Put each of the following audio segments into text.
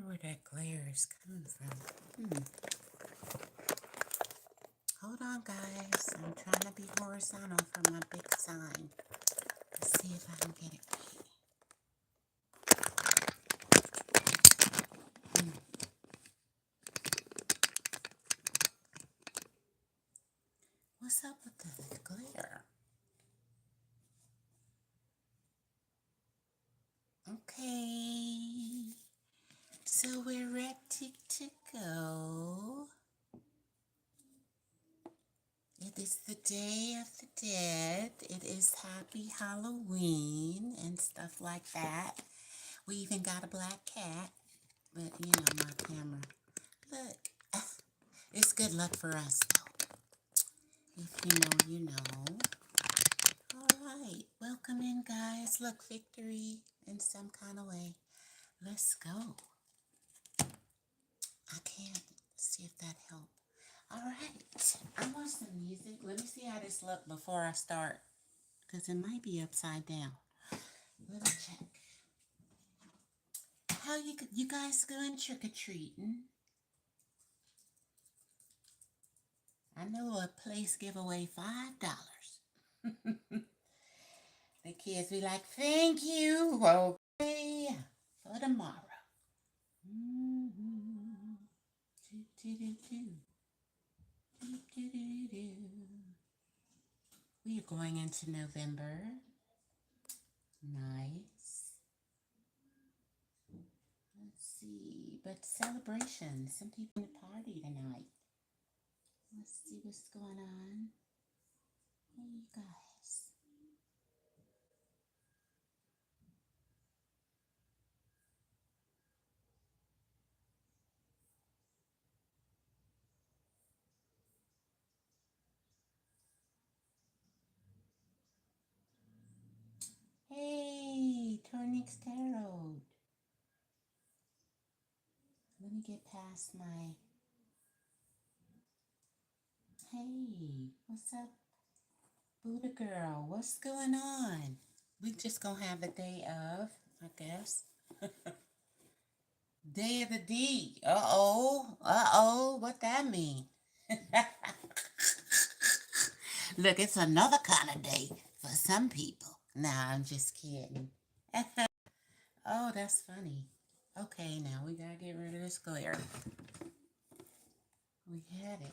where that glare is coming from. Hold on, guys. I'm trying to be horizontal for my big sign. Let's see if I can get it right. What's up with the glare? Okay. So we're ready to go. It is the Day of the Dead. It is Happy Halloween and stuff like that. We even got a black cat. But, you know, my camera. Look. It's good luck for us, though. If you know, you know. All right. Welcome in, guys. Look, victory in some kind of way. Let's go. I can't see if that helped. All right. I want some music. Let me see how this look before I start. Because it might be upside down. Let me check. How you guys going trick-or-treating? I know a place give away $5. The kids be like, thank you. Okay. For tomorrow. We are going into November. Nice. Let's see. But celebration. Some people in the party tonight. Let's see what's going on. Hey, you guys. Hey, DrSweetjoy. Let me get past my... Hey, what's up, Buddha girl? What's going on? We just gonna have a day of, I guess. Day of the D. Uh-oh. What that mean? Look, it's another kind of day for some people. Nah, I'm just kidding. Oh, that's funny. Okay, now we gotta get rid of this glare. We had it.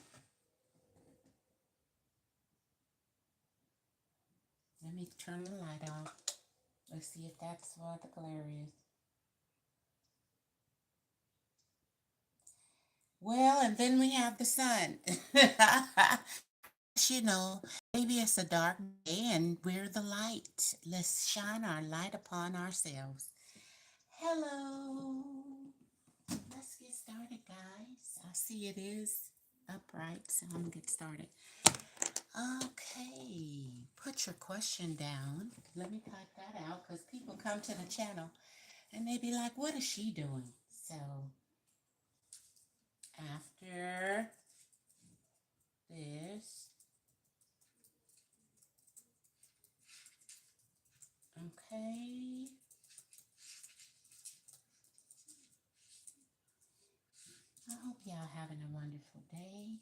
Let me turn the light off. Let's see if that's what the glare is. Well, and then we have the sun. You know, maybe it's a dark day and we're the light. Let's shine our light upon ourselves. Hello. Let's get started, guys. I see it is upright, so I'm going to get started. Okay. Put your question down. Let me type that out because people come to the channel and they be like, what is she doing? So, after this, okay. I hope y'all having a wonderful day.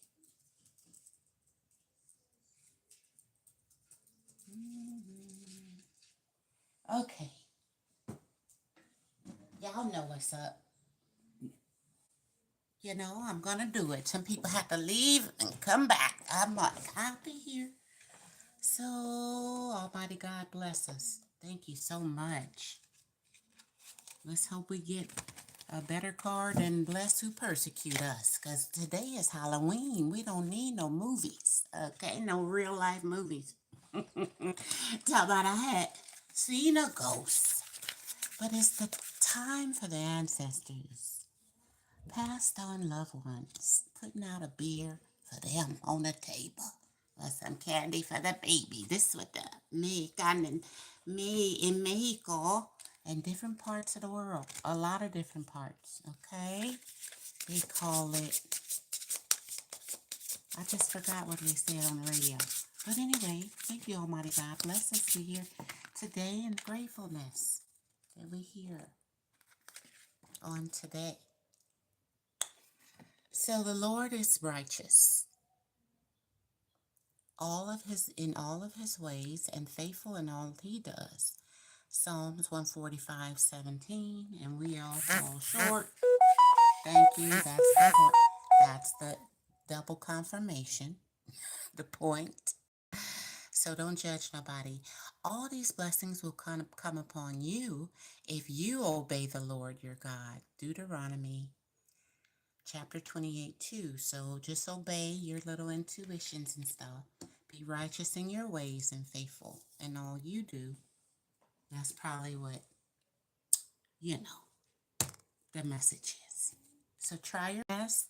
Okay. Y'all know what's up. You know, I'm going to do it. Some people have to leave and come back. I'm like, I'll be here. So, Almighty God bless us. Thank you so much. Let's hope we get a better card and bless who persecute us. Because today is Halloween. We don't need no movies. Okay? No real life movies. Talk about I had seen a ghost. But it's the time for the ancestors. Passed on loved ones. Putting out a beer for them on the table. Or some candy for the baby. This with the Mexican and me in Mexico and different parts of the world. A lot of different parts. Okay? They call it... I just forgot what they said on the radio. But anyway, thank you, Almighty God. Bless us to hear today in gratefulness that we hear on today. So the Lord is righteous, in all of his ways, and faithful in all he does. Psalms 145:17, and we all fall short. Thank you. That's the double confirmation, the point. So don't judge nobody. All these blessings will come upon you if you obey the Lord your God. Deuteronomy chapter 28:2. So just obey your little intuitions and stuff. Be righteous in your ways and faithful in all you do. That's probably what, the message is. So try your best.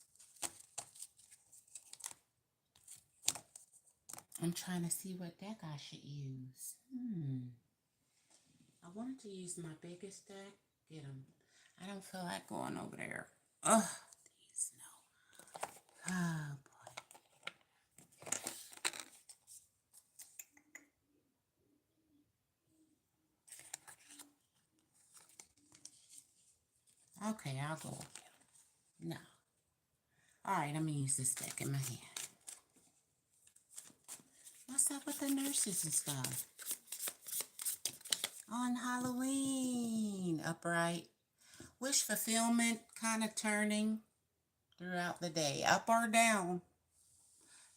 I'm trying to see what deck I should use. I wanted to use my biggest deck. Get them. I don't feel like going over there. Ugh, these no. Oh boy. Okay, I'll go. No. All right, I'm gonna use this deck in my hand. What's up with the nurses and stuff? On Halloween, upright. Wish fulfillment kind of turning throughout the day, up or down.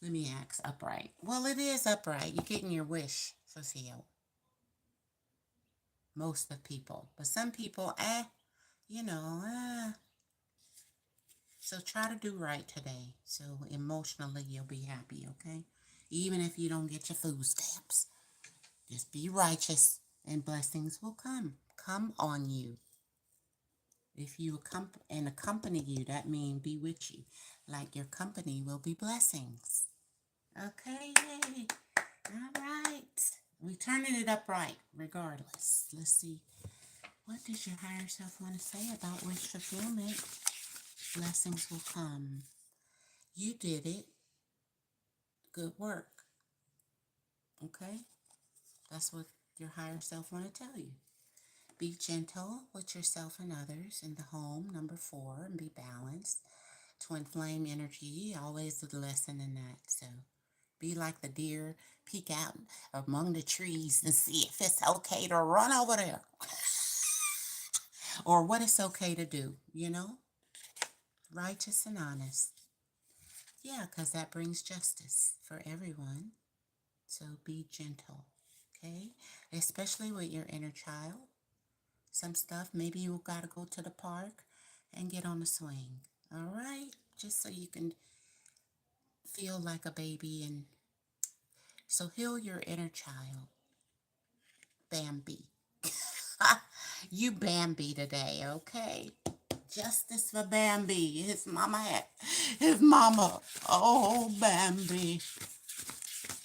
Let me ask, upright. Well, it is upright. You're getting your wish fulfilled. Most of people. But some people, So try to do right today. So emotionally, you'll be happy, okay? Even if you don't get your food stamps. Just be righteous and blessings will come on you. If you accompany you, that means be with you. Like your company will be blessings. Okay, yay. All right. We're turning it upright regardless. Let's see. What does your higher self want to say about wish fulfillment? Blessings will come. You did it. Good work. Okay? That's what your higher self want to tell you. Be gentle with yourself and others in the home, number 4, and be balanced. Twin flame energy, always a lesson in that. So be like the deer, peek out among the trees and see if it's okay to run over there. Or what it's okay to do, Righteous and honest. Yeah, because that brings justice for everyone. So be gentle, okay? Especially with your inner child. Some stuff, maybe you got to go to the park and get on the swing, all right? Just so you can feel like a baby. And so heal your inner child. Bambi. You Bambi today, okay? Justice for Bambi. His mama. Oh, Bambi.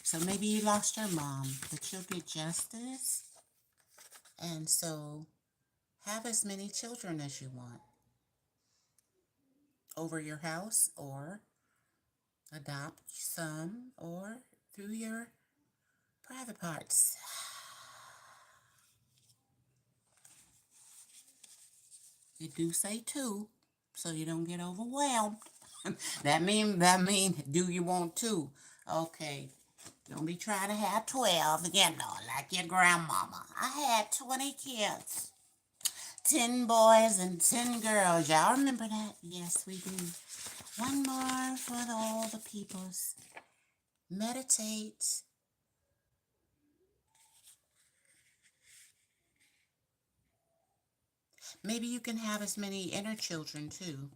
So maybe you lost your mom, but you'll get justice. And so have as many children as you want over your house, or adopt some, or through your private parts. You do say 2, so you don't get overwhelmed. that mean, do you want 2? Okay. Don't be trying to have 12, like your grandmama. I had 20 kids. 10 boys and 10 girls. Y'all remember that? Yes, we do. One more for all the peoples. Meditate. Maybe you can have as many inner children too.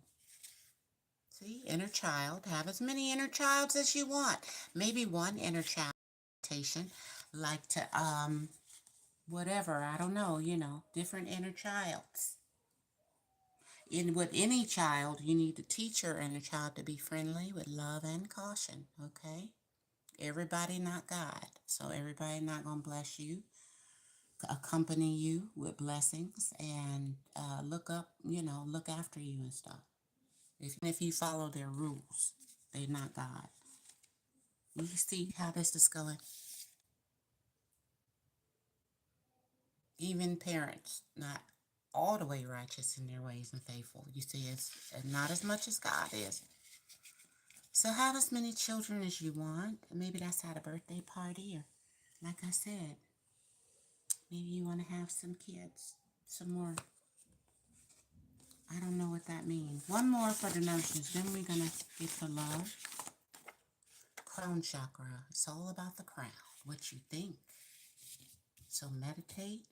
See, inner child. Have as many inner childs as you want. Maybe one inner child meditation, like to whatever, I don't know, different inner childs. With any child, you need to teach your inner child to be friendly with love and caution, okay? Everybody not God, so everybody not going to bless you, accompany you with blessings, and look after you and stuff. If you follow their rules, they're not God. You see how this is going? Even parents, not all the way righteous in their ways and faithful. You see, it's not as much as God is. So have as many children as you want. Maybe that's at a birthday party, or like I said, maybe you want to have some kids, some more. I don't know what that means. One more for the notions, then we're going to get to love. Crown chakra. It's all about the crown, what you think. So meditate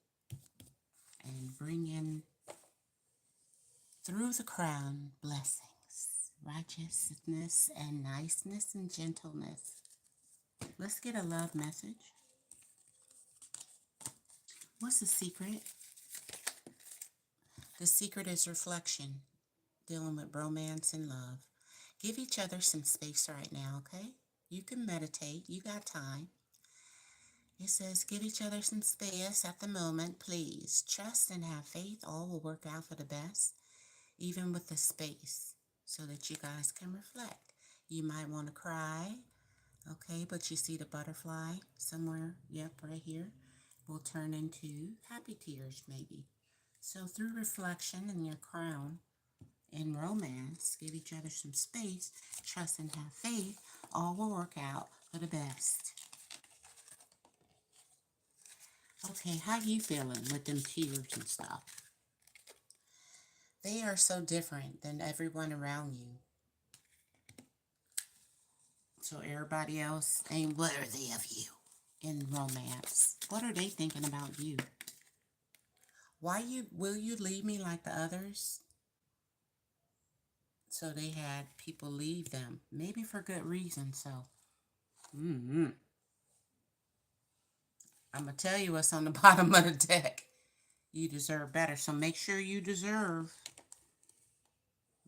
and bring in, through the crown, blessings, righteousness, and niceness and gentleness. Let's get a love message. What's the secret? The secret is reflection, dealing with romance and love. Give each other some space right now, okay? You can meditate. You got time. It says, give each other some space at the moment, please. Trust and have faith. All will work out for the best, even with the space, so that you guys can reflect. You might want to cry, okay, but you see the butterfly somewhere, yep, right here, will turn into happy tears, maybe. So through reflection in your crown, in romance, give each other some space, trust and have faith. All will work out for the best. Okay, how you feeling with them tears and stuff? They are so different than everyone around you. So everybody else ain't worthy of you in romance. What are they thinking about you? Will you leave me like the others? So they had people leave them, maybe for good reason. So, I'm going to tell you what's on the bottom of the deck. You deserve better, so make sure you deserve.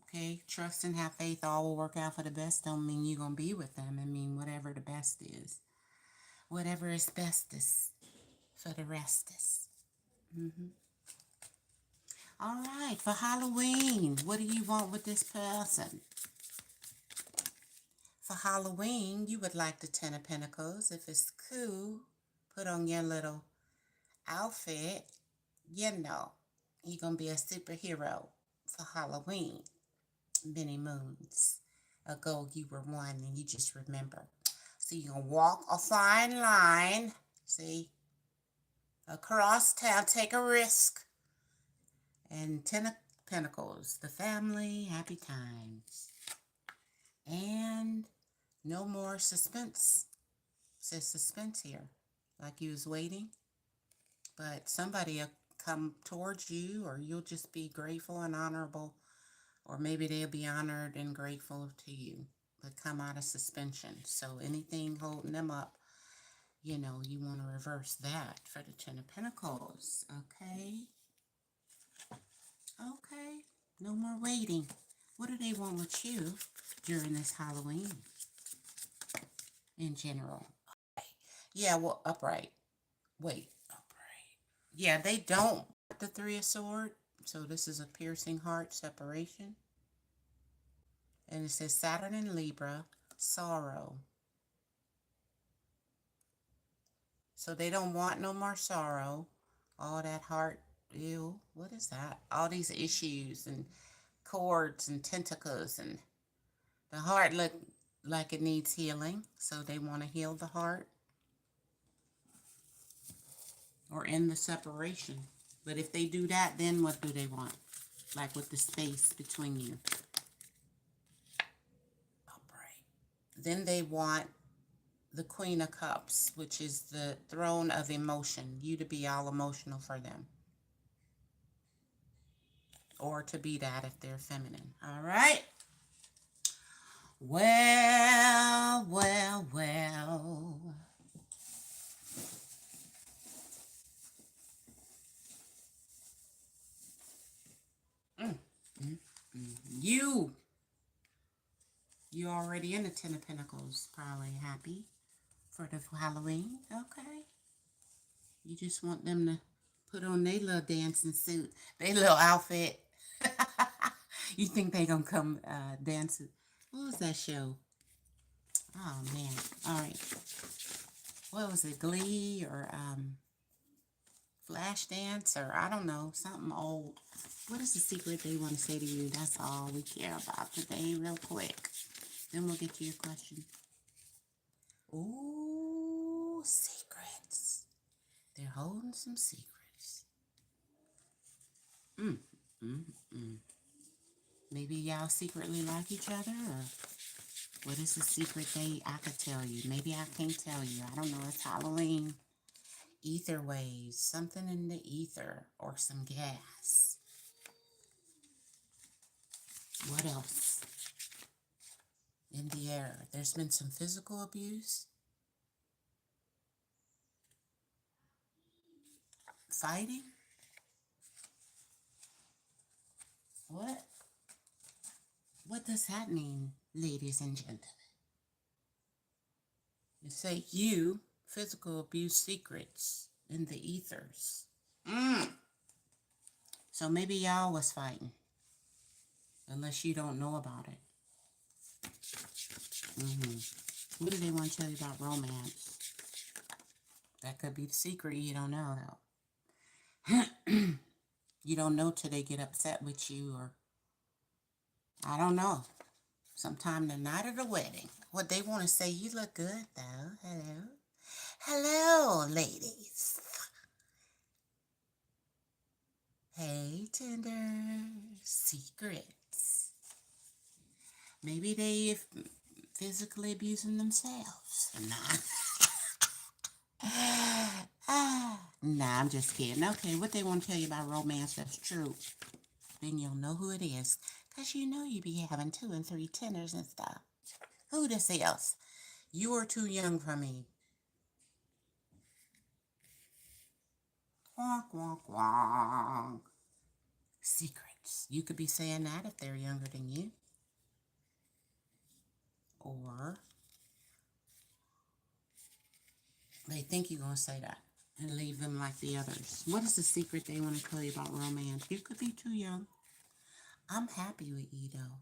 Okay, trust and have faith, all will work out for the best. Don't mean you're going to be with them. I mean, whatever the best is. Whatever is bestest for the restest. All right, for Halloween, what do you want with this person? For Halloween, you would like the Ten of Pentacles. If it's cool, put on your little outfit. You know, you're going to be a superhero for Halloween. Many moons ago, you were one and you just remember. So you're going to walk a fine line, see, across town, take a risk. And Ten of Pentacles, the family, happy times. And no more suspense. It says suspense here, like you was waiting. But somebody will come towards you, or you'll just be grateful and honorable. Or maybe they'll be honored and grateful to you, but come out of suspension. So anything holding them up, you know, you want to reverse that for the Ten of Pentacles. Okay? Okay. No more waiting. What do they want with you during this Halloween? In general. Okay. Yeah, well, upright. Wait, upright. Yeah, they don't. The Three of Swords. So this is a piercing heart separation. And it says Saturn in Libra, sorrow. So they don't want no more sorrow. All that heart, ew, what is that? All these issues and cords and tentacles, and the heart look like it needs healing. So they want to heal the heart or end the separation. But if they do that, then what do they want? Like with the space between you. Upright. Then they want the Queen of Cups, which is the throne of emotion. You to be all emotional for them. Or to be that if they're feminine. All right. Well, well, well. You already in the Ten of Pentacles, probably happy for the Halloween. Okay. You just want them to put on their little dancing suit, their little outfit. You think they gonna come dancing? What was that show? Oh man! All right. What was it? Glee or Flashdance, or I don't know, something old. What is the secret they want to say to you? That's all we care about today, real quick. Then we'll get to your question. Ooh, secrets. They're holding some secrets. Maybe y'all secretly like each other, or what is the secret I could tell you? Maybe I can't tell you. I don't know. It's Halloween. Ether waves. Something in the ether or some gas. What else? In the air. There's been some physical abuse. Fighting. What? What does that mean, ladies and gentlemen? You say you, physical abuse secrets in the ethers. So maybe y'all was fighting. Unless you don't know about it. What do they want to tell you about romance? That could be the secret you don't know, though. You don't know till they get upset with you, or I don't know. Sometime the night of the wedding. What they want to say, you look good, though. Hello. Hello, ladies. Hey, tender secrets. Maybe they physically abusing themselves. Nah, I'm just kidding. Okay, what they want to tell you about romance that's true. Then you'll know who it is. Because you know you be having 2 and 3 tenders and stuff. Who this else? You are too young for me. Wonk, wonk, wonk. Secrets. You could be saying that if they're younger than you. Or they think you're going to say that and leave them like the others. What is the secret they want to tell you about romance? You could be too young. I'm happy with you, though.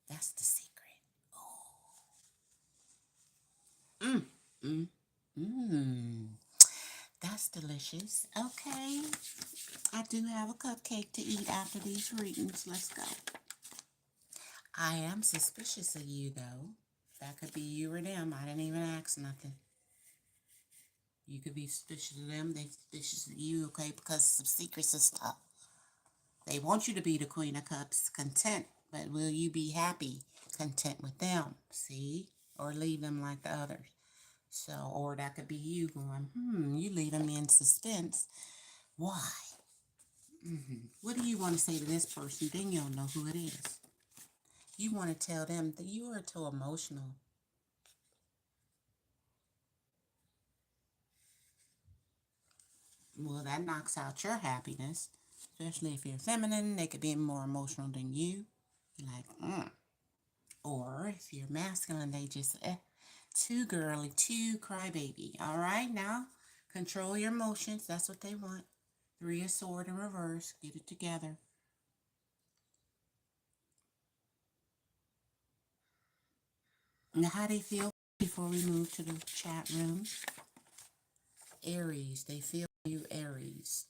That's the secret. That's delicious. Okay. I do have a cupcake to eat after these readings. Let's go. I am suspicious of you, though. That could be you or them. I didn't even ask nothing. You could be suspicious of them. They suspicious of you, okay, because of some secrets and stuff. They want you to be the Queen of Cups, content. But will you be happy, content with them? See? Or leave them like the others. So, or that could be you going, you leaving me in suspense. Why? What do you want to say to this person? Then you'll know who it is. You want to tell them that you are too emotional. Well, that knocks out your happiness. Especially if you're feminine, they could be more emotional than you. Like, Or if you're masculine, they just, too girly, too crybaby. All right, now, control your emotions. That's what they want. 3 of Swords in reverse. Get it together. Now, how they feel before we move to the chat room? Aries, they feel you, Aries.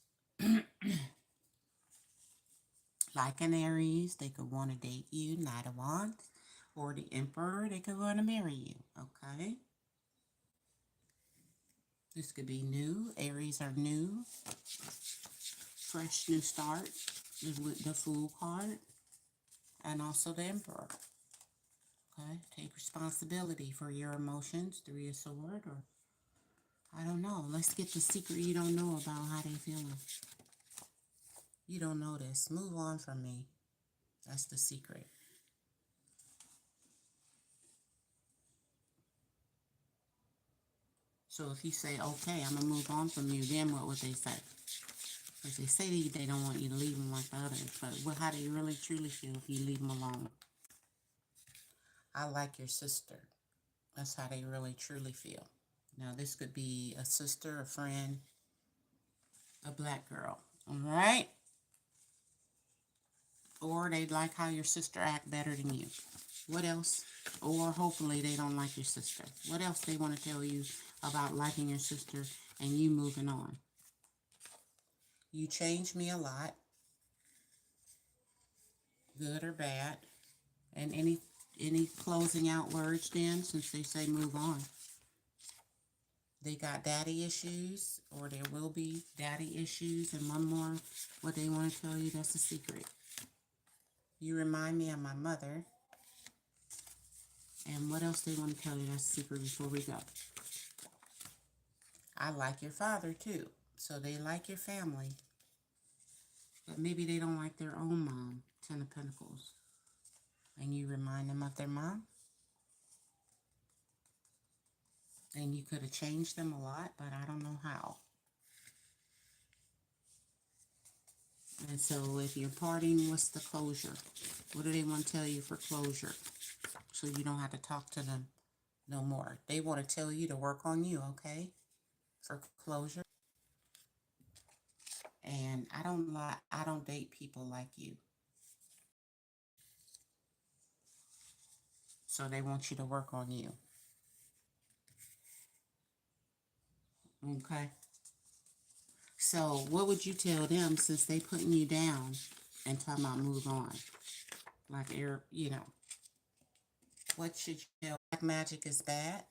Like an Aries, they could want to date you, Knight of Wands, or the Emperor, they could want to marry you, okay? This could be new. Aries are new. Fresh new start with the Fool card. And also the Emperor. Okay? Take responsibility for your emotions. 3 of Swords, or I don't know. Let's get the secret you don't know about how they feeling. You don't know this. Move on from me. That's the secret. So if you say, okay, I'm going to move on from you, then what would they say? Because they say they don't want you to leave them like the others. But how do you really truly feel if you leave them alone? I like your sister. That's how they really truly feel. Now, this could be a sister, a friend, a black girl. All right? Or they like how your sister act better than you. What else? Or hopefully they don't like your sister. What else they want to tell you about liking your sister and you moving on? You changed me a lot. Good or bad. And any closing out words then, since they say move on? They got daddy issues, or there will be daddy issues. And one more, what they want to tell you, that's a secret. You remind me of my mother. And what else they want to tell you, that's a secret before we go. I like your father too. So they like your family. But maybe they don't like their own mom, Ten of Pentacles. And you remind them of their mom. And you could have changed them a lot, but I don't know how. And so if you're parting, what's the closure? What do they want to tell you for closure? So you don't have to talk to them no more. They want to tell you to work on you, okay? For closure. And I don't date people like you. So they want you to work on you. Okay? So what would you tell them, since they putting you down and talking about move on? Like, you know. What should you tell? Black magic is bad.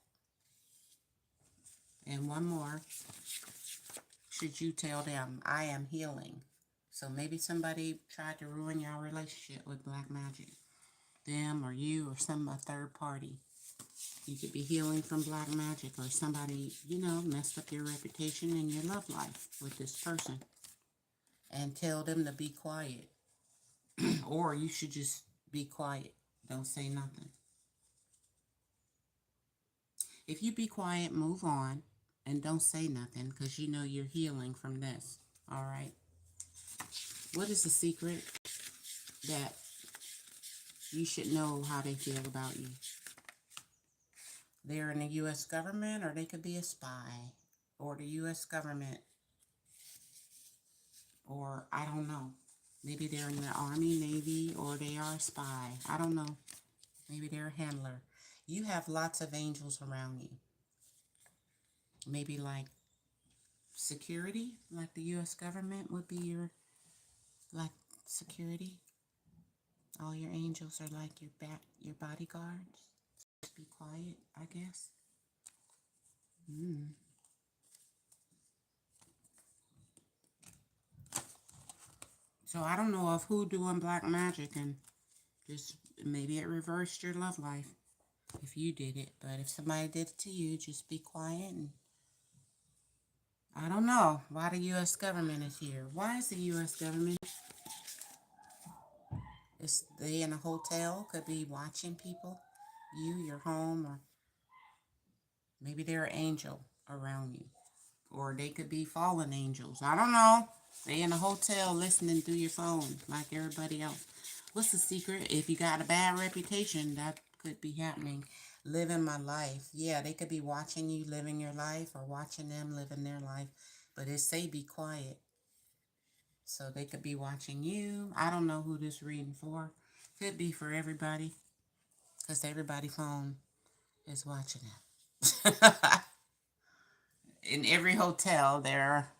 And one more. Should you tell them, I am healing? So maybe somebody tried to ruin your relationship with black magic. Them or you or a third party. You could be healing from black magic, or somebody, you know, messed up your reputation and your love life with this person. And tell them to be quiet. Or you should just be quiet. Don't say nothing. If you be quiet, move on. And don't say nothing, because you know you're healing from this. All right? What is the secret that you should know how they feel about you? They're in the U.S. government, or they could be a spy. Or the U.S. government. Or, I don't know. Maybe they're in the Army, Navy, or they are a spy. I don't know. Maybe they're a handler. You have lots of angels around you. Maybe like security, like the U.S. government would be your, like, security. All your angels are like your bodyguards. Just be quiet, I guess. So I don't know of who doing black magic, and just maybe it reversed your love life if you did it. But if somebody did it to you, just be quiet. And I don't know why the U.S. government is here. Why is the U.S. government? Is they in a hotel? Could be watching people, you, your home, or maybe they're an angel around you. Or they could be fallen angels. I don't know. They in a hotel listening through your phone like everybody else. What's the secret? If you got a bad reputation, that could be happening. Living my life. Yeah, they could be watching you living your life, or watching them living their life. But it say be quiet. So they could be watching you. I don't know who this reading for. Could be for everybody. Because everybody's phone is watching them. In every hotel there,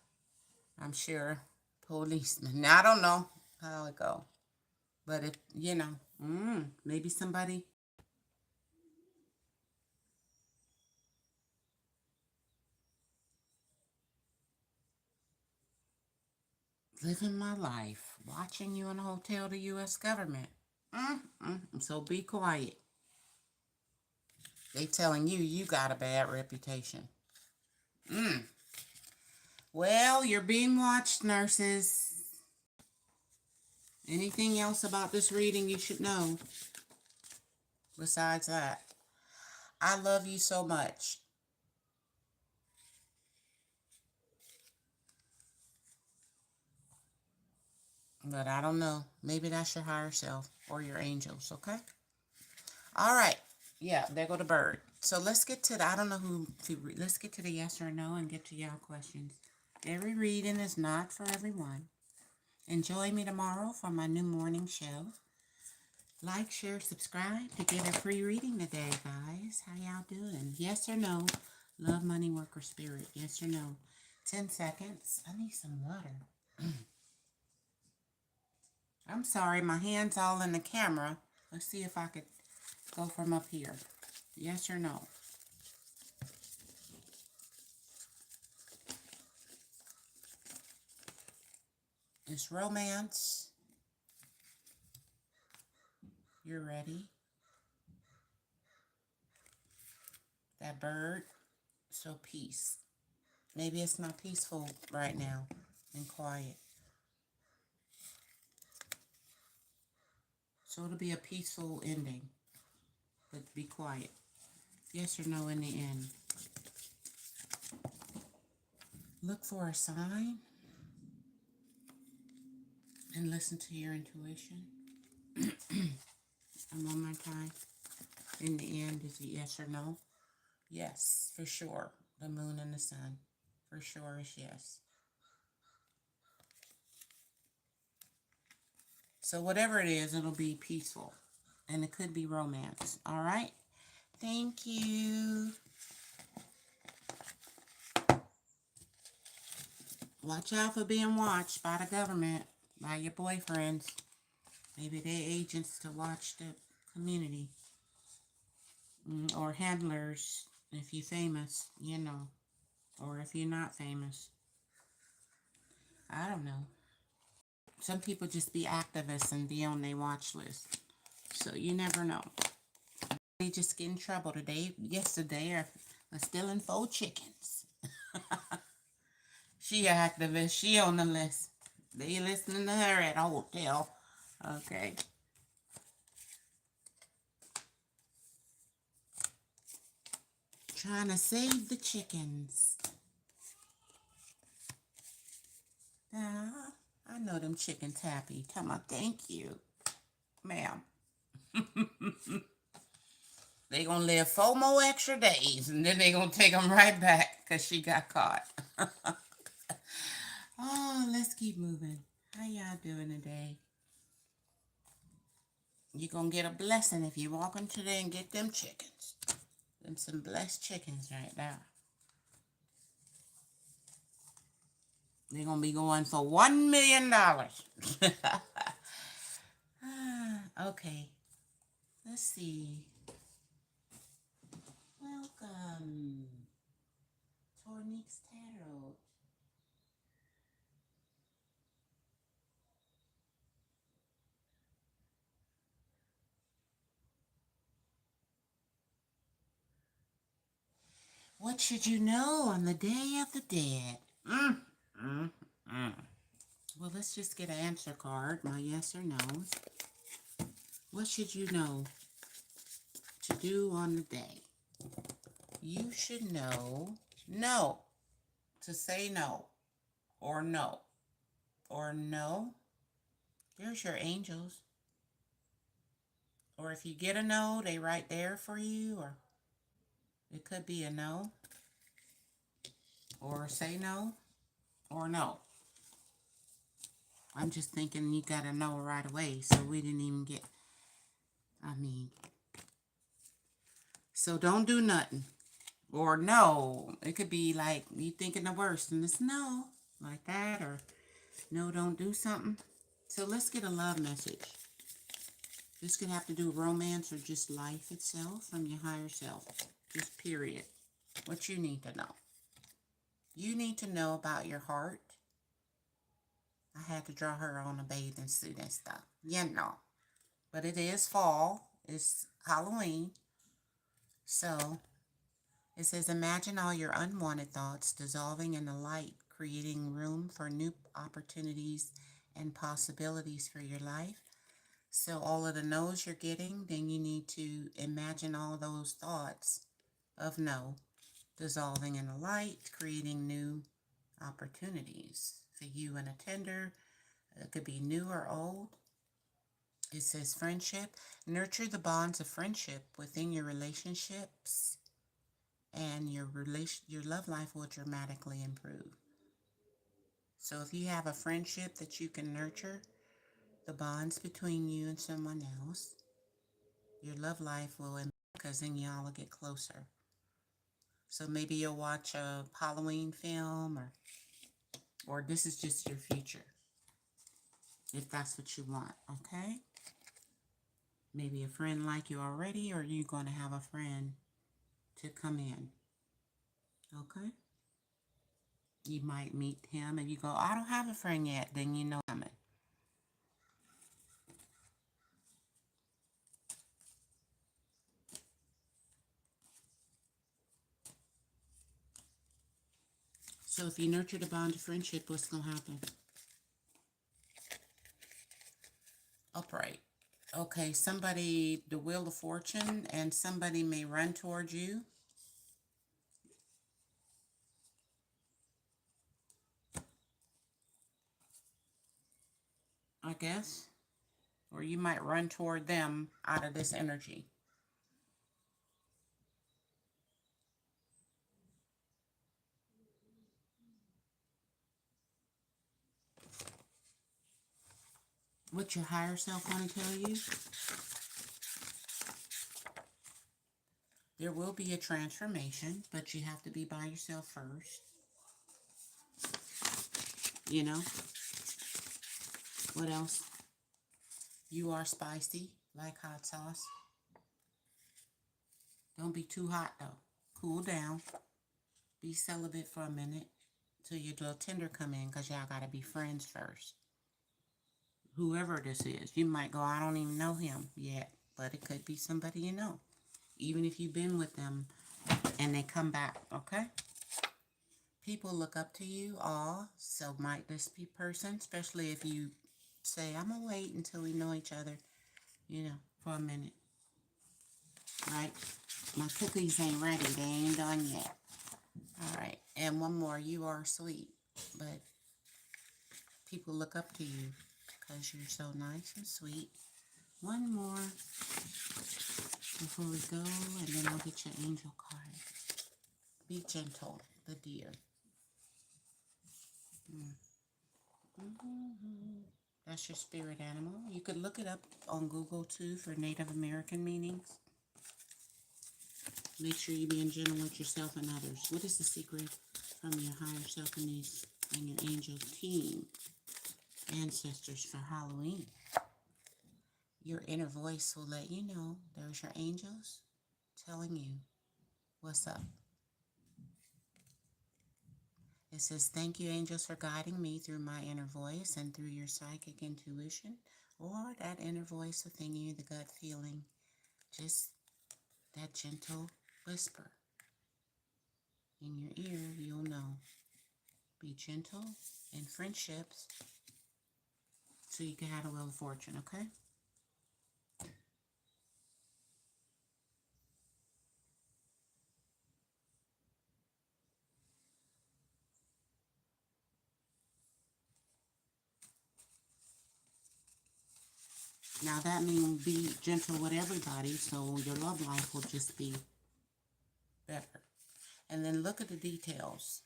I'm sure, policemen. Now, I don't know how it go. But if, you know, maybe somebody. Living my life. Watching you in a hotel, the U.S. government. So be quiet. They telling you you got a bad reputation. Well, you're being watched, nurses. Anything else about this reading you should know? Besides that, I love you so much. But I don't know. Maybe that's your higher self or your angels, okay? All right. Yeah, there go the bird. So let's get to the, I don't know who to read. Let's get to the yes or no and get to y'all questions. Every reading is not for everyone. Enjoy me tomorrow for my new morning show. Like, share, subscribe to get a free reading today, guys. How y'all doing? Yes or no? Love, money, work, or spirit? Yes or no? 10 seconds. I need some water. I'm sorry, my hand's all in the camera. Let's see if I could go from up here. Yes or no? It's romance. You're ready. That bird. So peace. Maybe it's not peaceful right now and quiet. So it'll be a peaceful ending. But be quiet. Yes or no in the end. Look for a sign. And listen to your intuition. And one more time. In the end, is it yes or no? Yes, for sure. The moon and the sun. For sure is yes. So whatever it is, it'll be peaceful. And it could be romance. All right? Thank you. Watch out for being watched by the government, by your boyfriends. Maybe they're agents to watch the community. Or handlers, if you're famous, you know. Or if you're not famous. I don't know. Some people just be activists and be on their watch list. So you never know. They just get in trouble today. Yesterday, are stealing 4 chickens. She an activist. She on the list. They listening to her at a hotel. Okay. Trying to save the chickens. I know them chickens happy. Come on, thank you, ma'am. They gonna live 4 more extra days, and then they gonna take them right back because she got caught. Oh, let's keep moving. How y'all doing today? You're gonna get a blessing if you walk in today and get them chickens. Them some blessed chickens right there. They're gonna be going for $1 million. Okay. Let's see. Welcome. Tornix Tarot. What should you know on the Day of the Dead? Well, let's just get an answer card, my yes or no's. What should you know to do on the day? You should know no, to say no, or no, or no. There's your angels. Or if you get a no, they right there for you, or it could be a no, or say no, or no. I'm just thinking you got to know right away, so we didn't even get, so don't do nothing. Or no, it could be like you thinking the worst, and it's no, like that, or no, don't do something. So let's get a love message. This could have to do with romance or just life itself from your higher self. Just period. What you need to know. You need to know about your heart. I had to draw her on a bathing suit and stuff. You know. But it is fall. It's Halloween. So, it says, imagine all your unwanted thoughts dissolving in the light, creating room for new opportunities and possibilities for your life. So all of the no's you're getting, then you need to imagine all those thoughts of no dissolving in the light, creating new opportunities for you and a tender. It could be new or old. It says friendship. Nurture the bonds of friendship within your relationships, and your love life will dramatically improve. So if you have a friendship that you can nurture, the bonds between you and someone else, your love life will improve because then y'all will get closer. So maybe you'll watch a Halloween film, or this is just your future, if that's what you want, okay? Maybe a friend like you already, or you going to have a friend to come in. Okay? You might meet him and you go, I don't have a friend yet. Then you know coming. So if you nurture the bond of friendship, what's going to happen? Upright. Okay, somebody, the Wheel of Fortune, and somebody may run towards you. I guess. Or you might run toward them out of this energy. What your higher self want to tell you? There will be a transformation, but you have to be by yourself first. You know? What else? You are spicy, like hot sauce. Don't be too hot, though. Cool down. Be celibate for a minute till your little tender come in, because y'all got to be friends first. Whoever this is, you might go, I don't even know him yet, but it could be somebody you know. Even if you've been with them and they come back, okay? People look up to you, so might this be person, especially if you say, I'm going to wait until we know each other, you know, for a minute. Right? My cookies ain't ready. They ain't done yet. All right. And one more. You are sweet, but people look up to you because you're so nice and sweet. One more before we go, and then I'll get your angel card. Be gentle, the deer. That's your spirit animal. You could look it up on Google too for Native American meanings. Make sure you're being gentle with yourself and others. What is the secret from your higher self and your angel team? Ancestors for Halloween. Your inner voice will let you know. There's your angels telling you what's up. It says, thank you, angels, for guiding me through my inner voice and through your psychic intuition, or that inner voice within you, the gut feeling. Just that gentle whisper in your ear, you'll know. Be gentle in friendships so you can have a Wheel of Fortune, okay? Now that means be gentle with everybody, so your love life will just be better. And then look at the details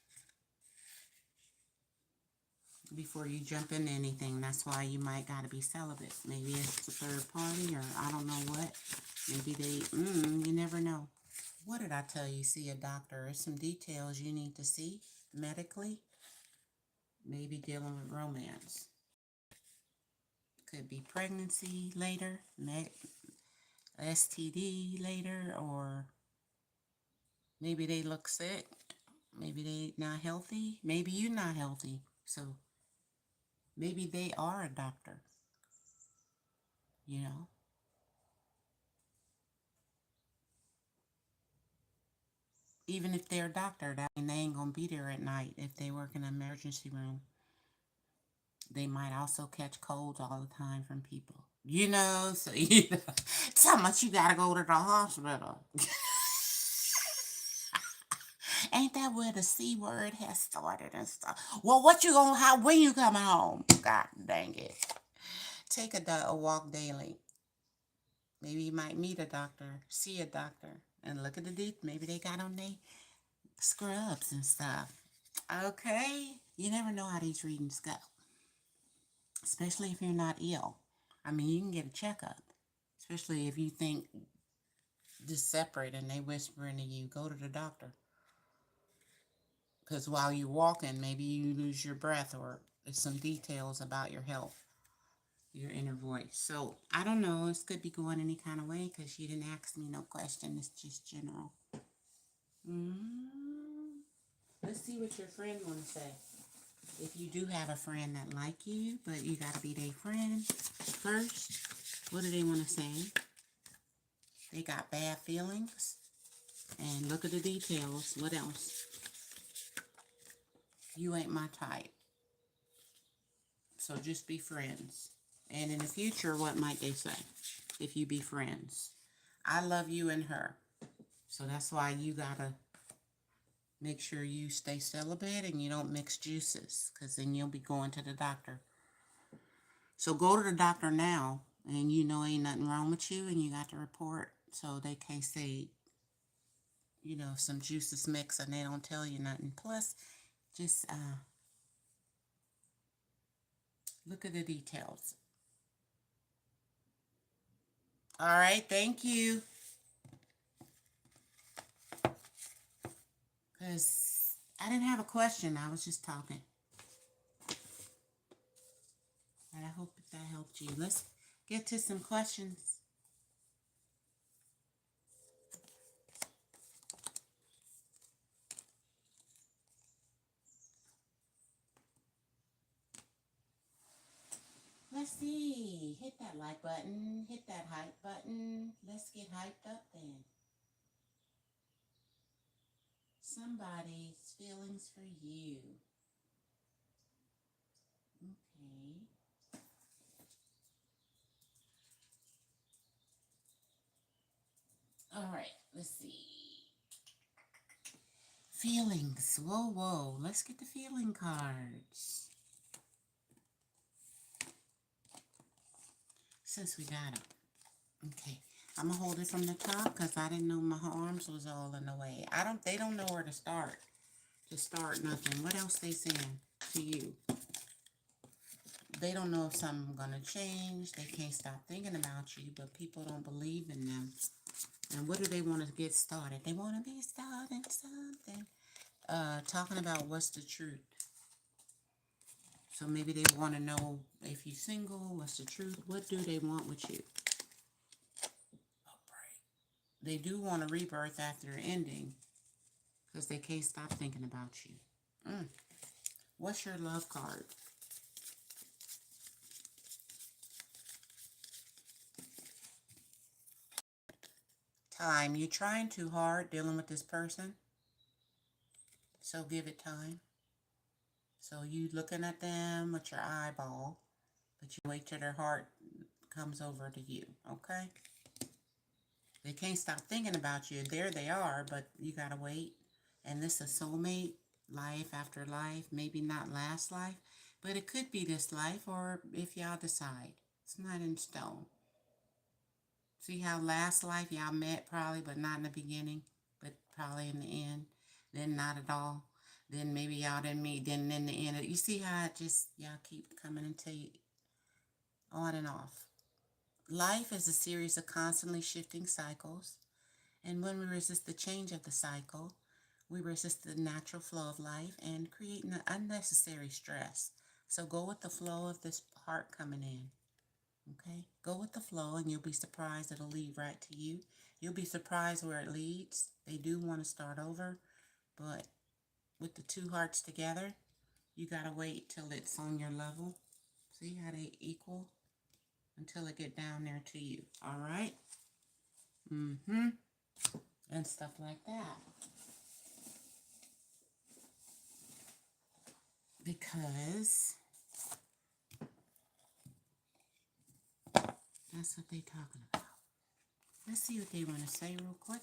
before you jump into anything. That's why you might got to be celibate. Maybe it's a third party, or I don't know what. Maybe they, you never know. What did I tell you? See a doctor. There's some details you need to see medically. Maybe dealing with romance. Could be pregnancy later, STD later, or maybe they look sick. Maybe they not healthy. Maybe you're not healthy. So maybe they are a doctor. You know? Even if they're a doctor, that mean they ain't gonna be there at night. If they work in an emergency room, they might also catch colds all the time from people. You know, so you know, it's how much you gotta go to the hospital. Ain't that where the C word has started and stuff? Well, what you gonna have when you coming home? God dang it. Take a walk daily. Maybe you might meet a doctor, see a doctor, and look at the deep. Maybe they got on their scrubs and stuff. Okay? You never know how these readings go. Especially if you're not ill. I mean, you can get a checkup. Especially if you think just separate and they whispering to you, go to the doctor. Because while you're walking, maybe you lose your breath or there's some details about your health. your inner voice. So I don't know. This could be going any kind of way because you didn't ask me no question. It's just general. Let's see what your friend want to say. If you do have a friend that like you, but you got to be their friend first, what do they want to say? They got bad feelings. And look at the details. What else? You ain't my type. So just be friends. And in the future, what might they say if you be friends? I love you and her. So that's why you got to make sure you stay celibate and you don't mix juices, because then you'll be going to the doctor. So go to the doctor now, and you know ain't nothing wrong with you, and you got the report, so they can't say, you know, some juices mix and they don't tell you nothing. Plus, just look at the details. All right, thank you. Because I didn't have a question. I was just talking. And I hope that helped you. Let's get to some questions. Let's see. Hit that like button. Hit that hype button. Let's get hyped up then. Somebody's feelings for you. Okay. All right. Let's see. Feelings. Whoa, whoa. Let's get the feeling cards. Since we got them. Okay. I'm going to hold it from the top because I didn't know my arms was all in the way. They don't know where to start. To start nothing. What else they saying to you? They don't know if something's going to change. They can't stop thinking about you, but people don't believe in them. And what do they want to get started? They want to be starting something. Talking about what's the truth. So maybe they want to know if you're single, what's the truth? What do they want with you? They do want a rebirth after ending because they can't stop thinking about you. What's your love card? Time. You're trying too hard dealing with this person. So give it time. So you looking at them with your eyeball, but you wait till their heart comes over to you, okay? They can't stop thinking about you. There they are, but you gotta wait. And this is soulmate, life after life, maybe not last life, but it could be this life, or if y'all decide. It's not in stone. See how last life y'all met probably, but not in the beginning, but probably in the end. Then not at all. Then maybe y'all didn't meet. Then in the end, you see how it just, y'all keep coming into you, on and off. Life is a series of constantly shifting cycles. And when we resist the change of the cycle, we resist the natural flow of life and create an unnecessary stress. So go with the flow of this heart coming in. Okay? Go with the flow and you'll be surprised it'll lead right to you. You'll be surprised where it leads. They do want to start over, but with the two hearts together, you got to wait till it's on your level. See how they equal? Until it get down there to you. All right? And stuff like that. Because that's what they talking about. Let's see what they want to say real quick.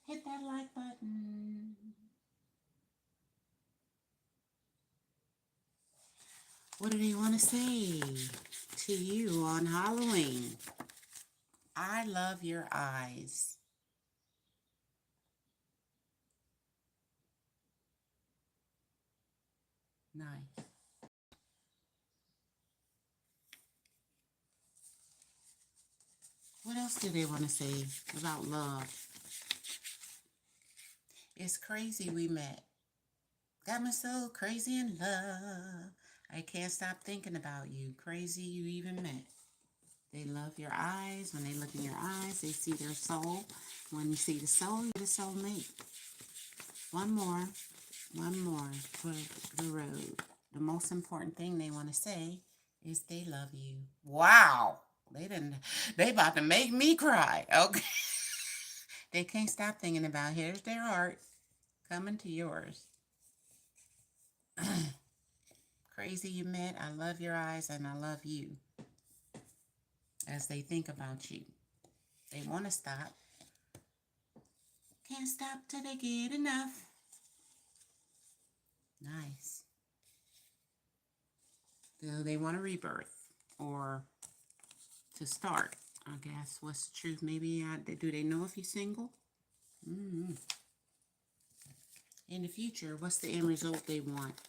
Hit that like button. What do they want to say to you on Halloween? I love your eyes. Nice. What else do they want to say about love? It's crazy we met. Got me so crazy in love. I can't stop thinking about you. Crazy you even met. They love your eyes. When they look in your eyes, they see their soul. When you see the soul, you're the soulmate. One more for the road. The most important thing they want to say is they love you. Wow. They about to make me cry. Okay. They can't stop thinking about, here's their heart coming to yours. Crazy you met. I love your eyes and I love you. As they think about you. They want to stop. Can't stop till they get enough. Nice. Do they want a rebirth or to start? I guess. What's the truth? Maybe do they know if you're single? In the future, what's the end result they want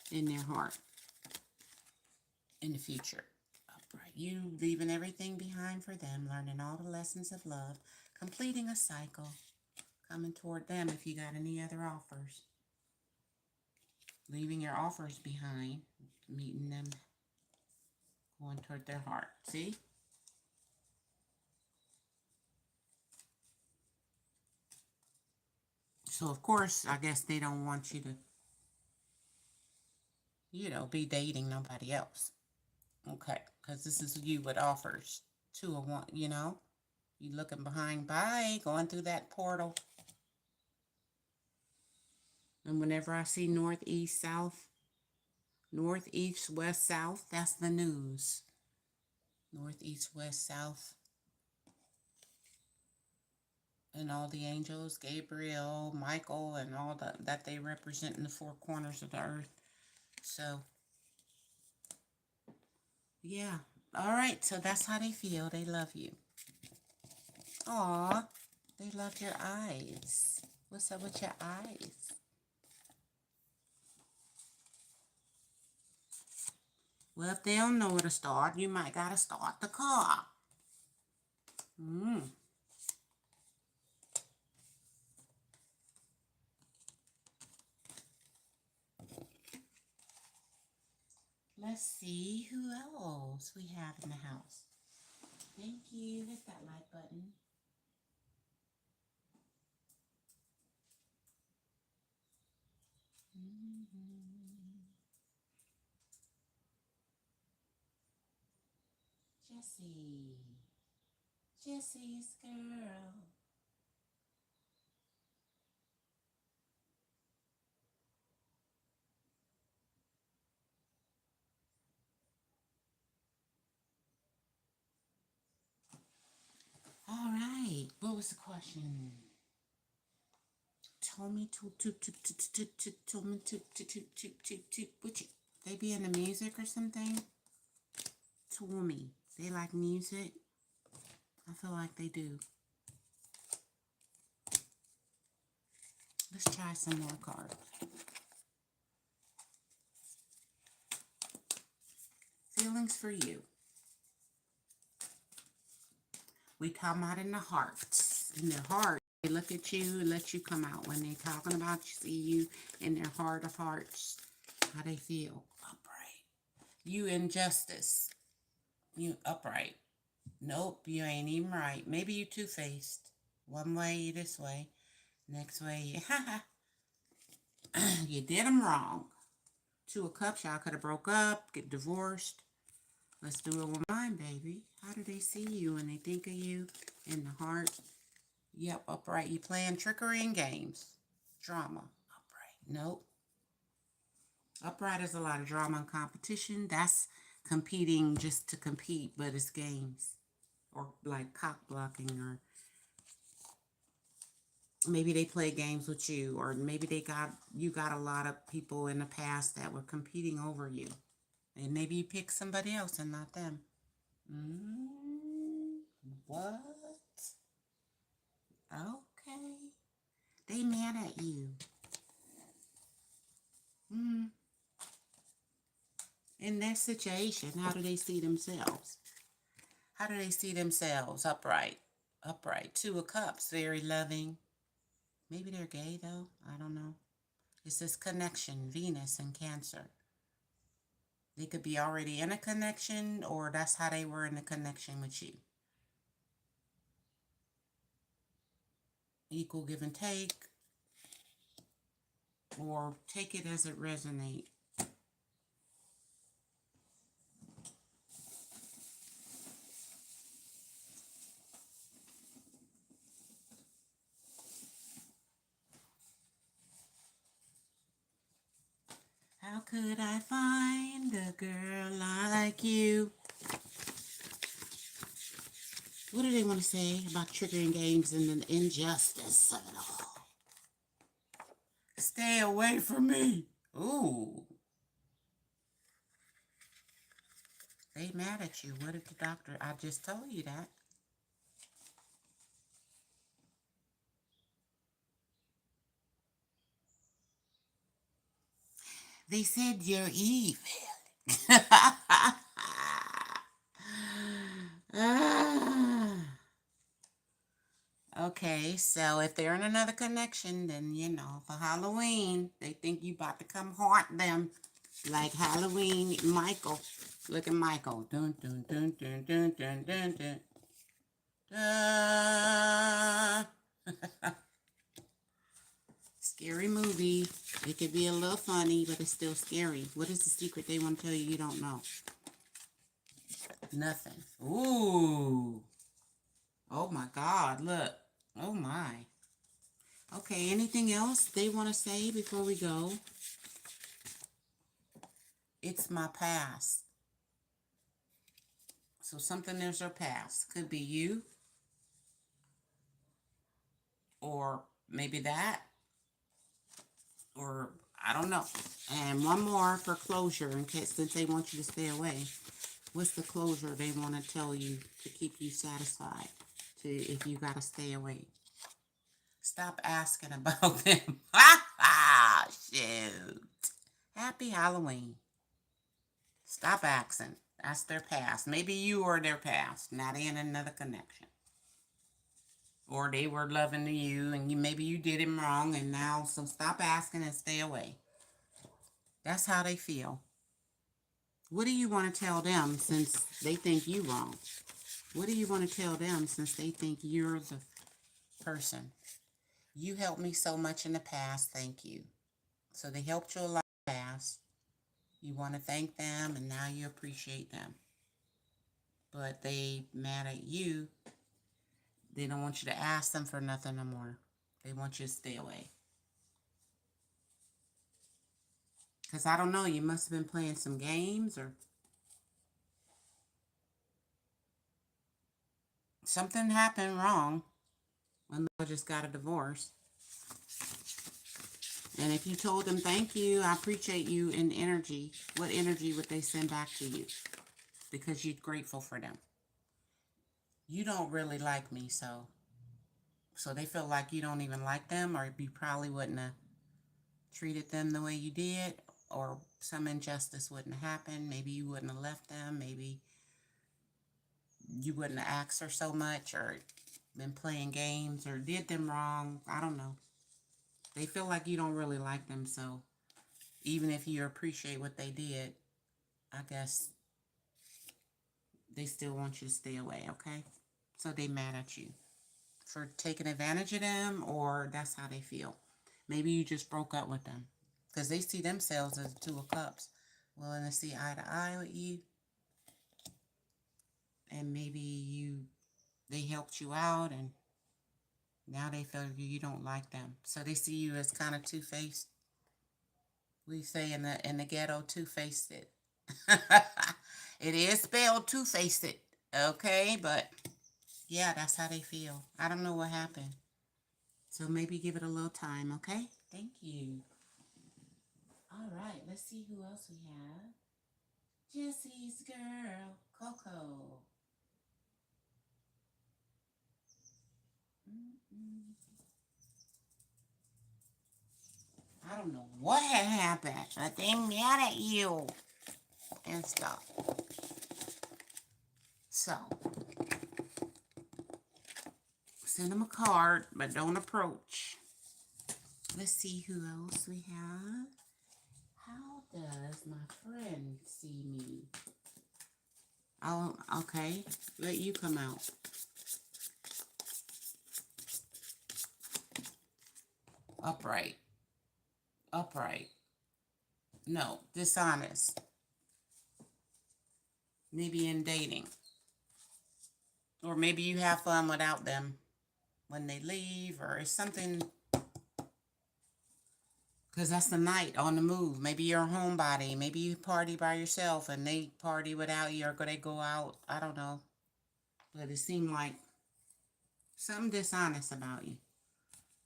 in their heart? In the future. Upright. You leaving everything behind for them, learning all the lessons of love, completing a cycle, coming toward them if you got any other offers. Leaving your offers behind, meeting them, going toward their heart. See? So, of course, I guess they don't want you to, be dating nobody else. Okay, because this is you with offers. 2 of 1, You looking behind, going through that portal. And whenever I see north, east, south, north, east, west, south, that's the news. North, east, west, south. And all the angels, Gabriel, Michael, and all that they represent in the 4 corners of the earth. So, yeah. All right, so that's how they feel. They love you. Aw, they love your eyes. What's up with your eyes? Well, if they don't know where to start, you might gotta start the car. Let's see who else we have in the house. Thank you. Hit that like button. Jesse's girl. All right. What was the question? Told me to. They be into music or something? Told me. They like music? I feel like they do. Let's try some more cards. Feelings for you. We come out in the hearts. In their heart, they look at you and let you come out. When they talking about you, see you in their heart of hearts. How they feel. Upright. You injustice. You upright. Nope, you ain't even right. Maybe you two-faced. One way, you this way. Next way, you you did them wrong. 2 of Cups, y'all could have broke up, get divorced. Let's do it with mine, baby. How do they see you when they think of you in the heart? Yep, upright. You playing trickery and games. Drama. Upright. Nope. Upright is a lot of drama and competition. That's competing just to compete, but it's games. Or like cock blocking, or maybe they play games with you, or maybe you got a lot of people in the past that were competing over you. And maybe you pick somebody else and not them. What? Okay. They mad at you. In that situation, how do they see themselves? How do they see themselves? Upright. Upright. Two of Cups. Very loving. Maybe they're gay, though. I don't know. It's this connection. Venus and Cancer. They could be already in a connection, or that's how they were in a connection with you. Equal give and take. Or take it as it resonates. How could I find a girl like you? What do they want to say about triggering games and the injustice of it all? Stay away from me. Ooh. They mad at you. What did the doctor? I just told you that. They said you're evil. Okay, so if they're in another connection, then, you know, for Halloween, they think you about to come haunt them. Like Halloween, Michael. Look at Michael. Dun, dun, dun, dun, dun, dun, dun, dun. Scary movie. It could be a little funny, but it's still scary. What is the secret they want to tell you you don't know? Nothing. Ooh. Oh my God, look. Oh my. Okay, anything else they want to say before we go? It's my past. So something is your past. Could be you. Or maybe that. Or I don't know. And one more for closure in case since they want you to stay away. What's the closure they want to tell you to keep you satisfied? To if you got to stay away. Stop asking about them. Shoot. Happy Halloween. Stop asking. That's their past. Maybe you are their past. Now they in another connection. Or they were loving to you and maybe you did him wrong and now so stop asking and stay away. That's how they feel. What do you want to tell them since they think you wrong? What do you want to tell them since they think you're the person? You helped me so much in the past, thank you. So they helped you a lot in the past. You want to thank them and now you appreciate them. But they mad at you. They don't want you to ask them for nothing no more. They want you to stay away. Because I don't know, you must have been playing some games or something happened wrong when they just got a divorce. And if you told them, thank you, I appreciate you in energy, what energy would they send back to you? Because you're grateful for them. You don't really like me, so they feel like you don't even like them, or you probably wouldn't have treated them the way you did, or some injustice wouldn't have happened. Maybe you wouldn't have left them. Maybe you wouldn't have asked her so much, or been playing games, or did them wrong. I don't know. They feel like you don't really like them, so even if you appreciate what they did, I guess they still want you to stay away, okay? So they mad at you for taking advantage of them, or that's how they feel. Maybe you just broke up with them because they see themselves as Two of Cups, willing to see eye to eye with you, and maybe they helped you out, and now they feel you don't like them, so they see you as kind of two-faced. We say in the ghetto, two-faced it. It is spelled two-faced it, okay? But yeah, that's how they feel. I don't know what happened. So maybe give it a little time, okay? Thank you. All right, let's see who else we have. Jesse's girl, Coco. I don't know what had happened, but they mad at you and stuff. So, send them a card, but don't approach. Let's see who else we have. How does my friend see me? Oh, okay. Let you come out. Upright. Upright. No, dishonest. Maybe in dating. Or maybe you have fun without them when they leave, or it's something, because that's the night on the move. Maybe you're a homebody. Maybe you party by yourself and they party without you, or they go out. I don't know. But it seemed like something dishonest about you.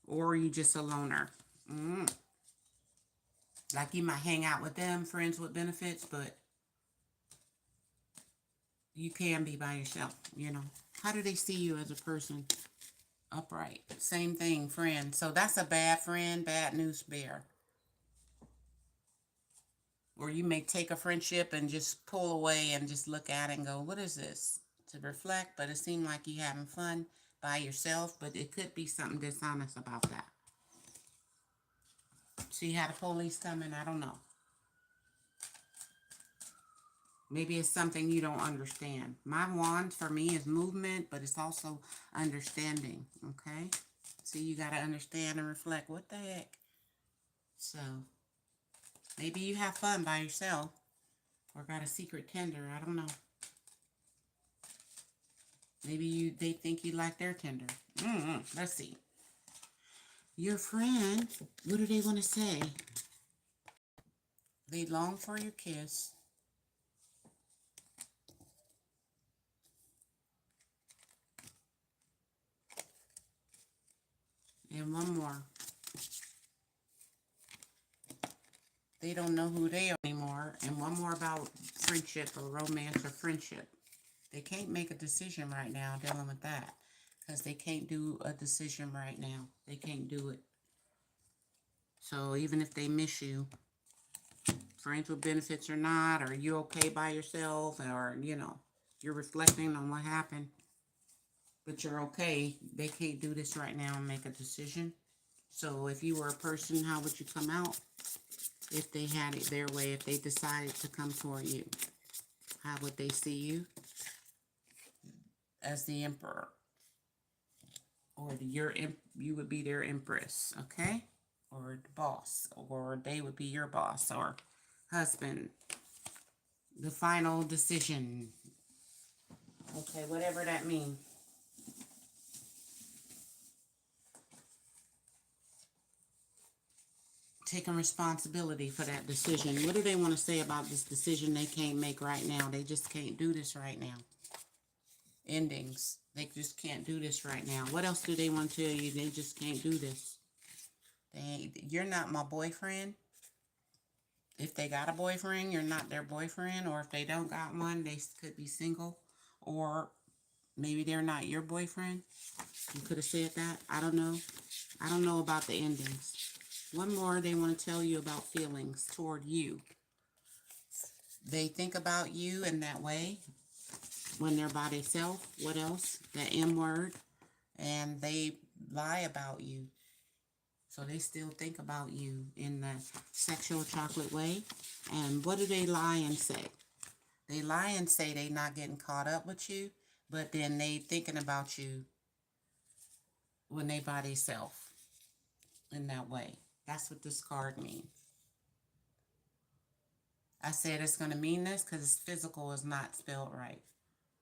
Or you just a loner. Like you might hang out with them, friends with benefits, but you can be by yourself, you know. How do they see you as a person? Upright. Same thing, friend. So that's a bad friend, bad news bear. Or you may take a friendship and just pull away and just look at it and go, what is this? To reflect, but it seemed like you having fun by yourself, but it could be something dishonest about that. See how the police coming? I don't know. Maybe it's something you don't understand. My wand for me is movement, but it's also understanding, okay? So you got to understand and reflect. What the heck? So maybe you have fun by yourself or got a secret tender. I don't know. Maybe they think you like their tender. Let's see. Your friend, what do they want to say? They long for your kiss. And one more. They don't know who they are anymore. And one more about friendship or romance or friendship. They can't make a decision right now dealing with that. Because they can't do a decision right now. They can't do it. So even if they miss you, friends with benefits or not, or you okay by yourself, or, you know, you're reflecting on what happened, but you're okay, they can't do this right now and make a decision. So if you were a person, how would you come out if they had it their way, if they decided to come toward you? How would they see you? As the emperor. Or you would be their empress, okay? Or the boss, or they would be your boss, or husband. The final decision. Okay, whatever that means. Taking responsibility for that decision. What do they want to say about this decision they can't make right now? They just can't do this right now. Endings. They just can't do this right now. What else do they want to tell you? They just can't do this. You're not my boyfriend. If they got a boyfriend, you're not their boyfriend. Or if they don't got one, they could be single. Or maybe they're not your boyfriend. You could have said that. I don't know. I don't know about the endings. One more, they want to tell you about feelings toward you. They think about you in that way when they're by themselves. What else? The M word. And they lie about you. So they still think about you in the sexual chocolate way. And what do they lie and say? They lie and say they not getting caught up with you, but then they thinking about you when they by themselves in that way. That's what this card means. I said it's going to mean this because physical is not spelled right.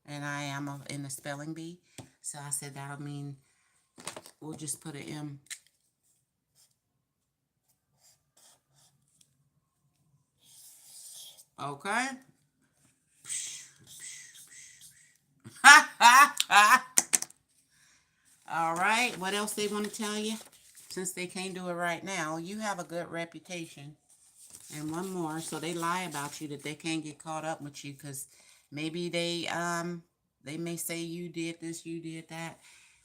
And I am in the spelling bee. So I said that'll mean we'll just put an M. Okay? All right. What else they want to tell you? Since they can't do it right now, you have a good reputation. And one more. So they lie about you that they can't get caught up with you because maybe they may say you did this, you did that,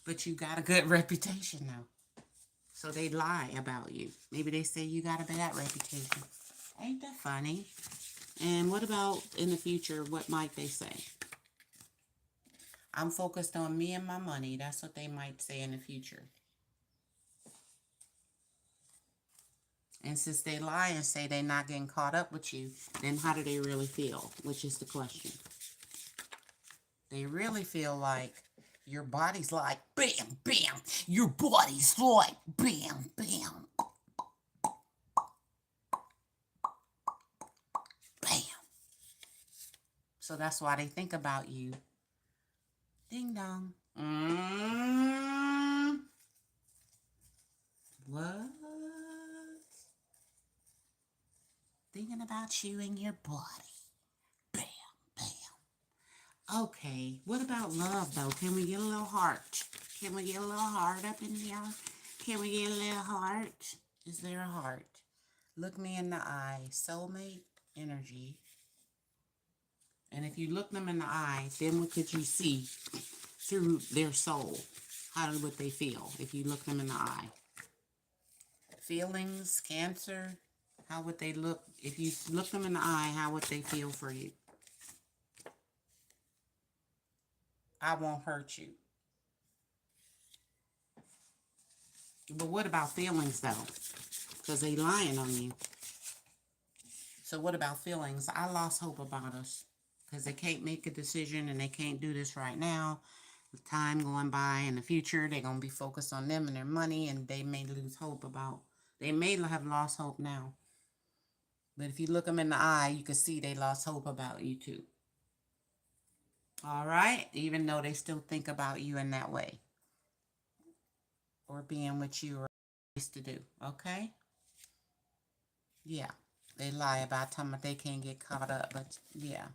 but you got a good reputation now. So they lie about you. Maybe they say you got a bad reputation. Ain't that funny? And what about in the future? What might they say? I'm focused on me and my money. That's what they might say in the future. And since they lie and say they're not getting caught up with you, then how do they really feel? Which is the question. They really feel like your body's like, bam, bam. Your body's like, bam, bam. Bam. So that's why they think about you. Ding dong. What? Thinking about you and your body. Bam, bam. Okay, what about love, though? Can we get a little heart? Can we get a little heart up in here? Can we get a little heart? Is there a heart? Look me in the eye. Soulmate energy. And if you look them in the eye, then what could you see through their soul? How would they feel if you look them in the eye? Feelings, Cancer, how would they look? If you look them in the eye, how would they feel for you? I won't hurt you. But what about feelings, though? Because they lying on you. So what about feelings? I lost hope about us. Because they can't make a decision and they can't do this right now. With time going by in the future, they're going to be focused on them and their money, and they may lose hope about, they may have lost hope now. But if you look them in the eye, you can see they lost hope about you too. All right? Even though they still think about you in that way. Or being with you or used to do. Okay? Yeah. They lie about time that they can't get caught up. But yeah.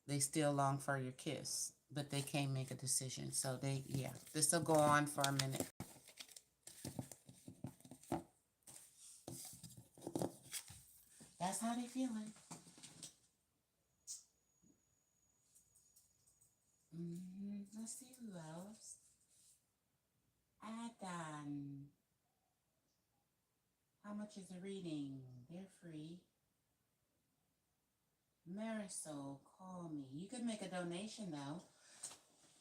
They still long for your kiss. But they can't make a decision. So they, yeah. This will go on for a minute. That's how they feeling. Let's see who else. Adam. How much is a reading? They're free. Marisol, call me. You can make a donation, though.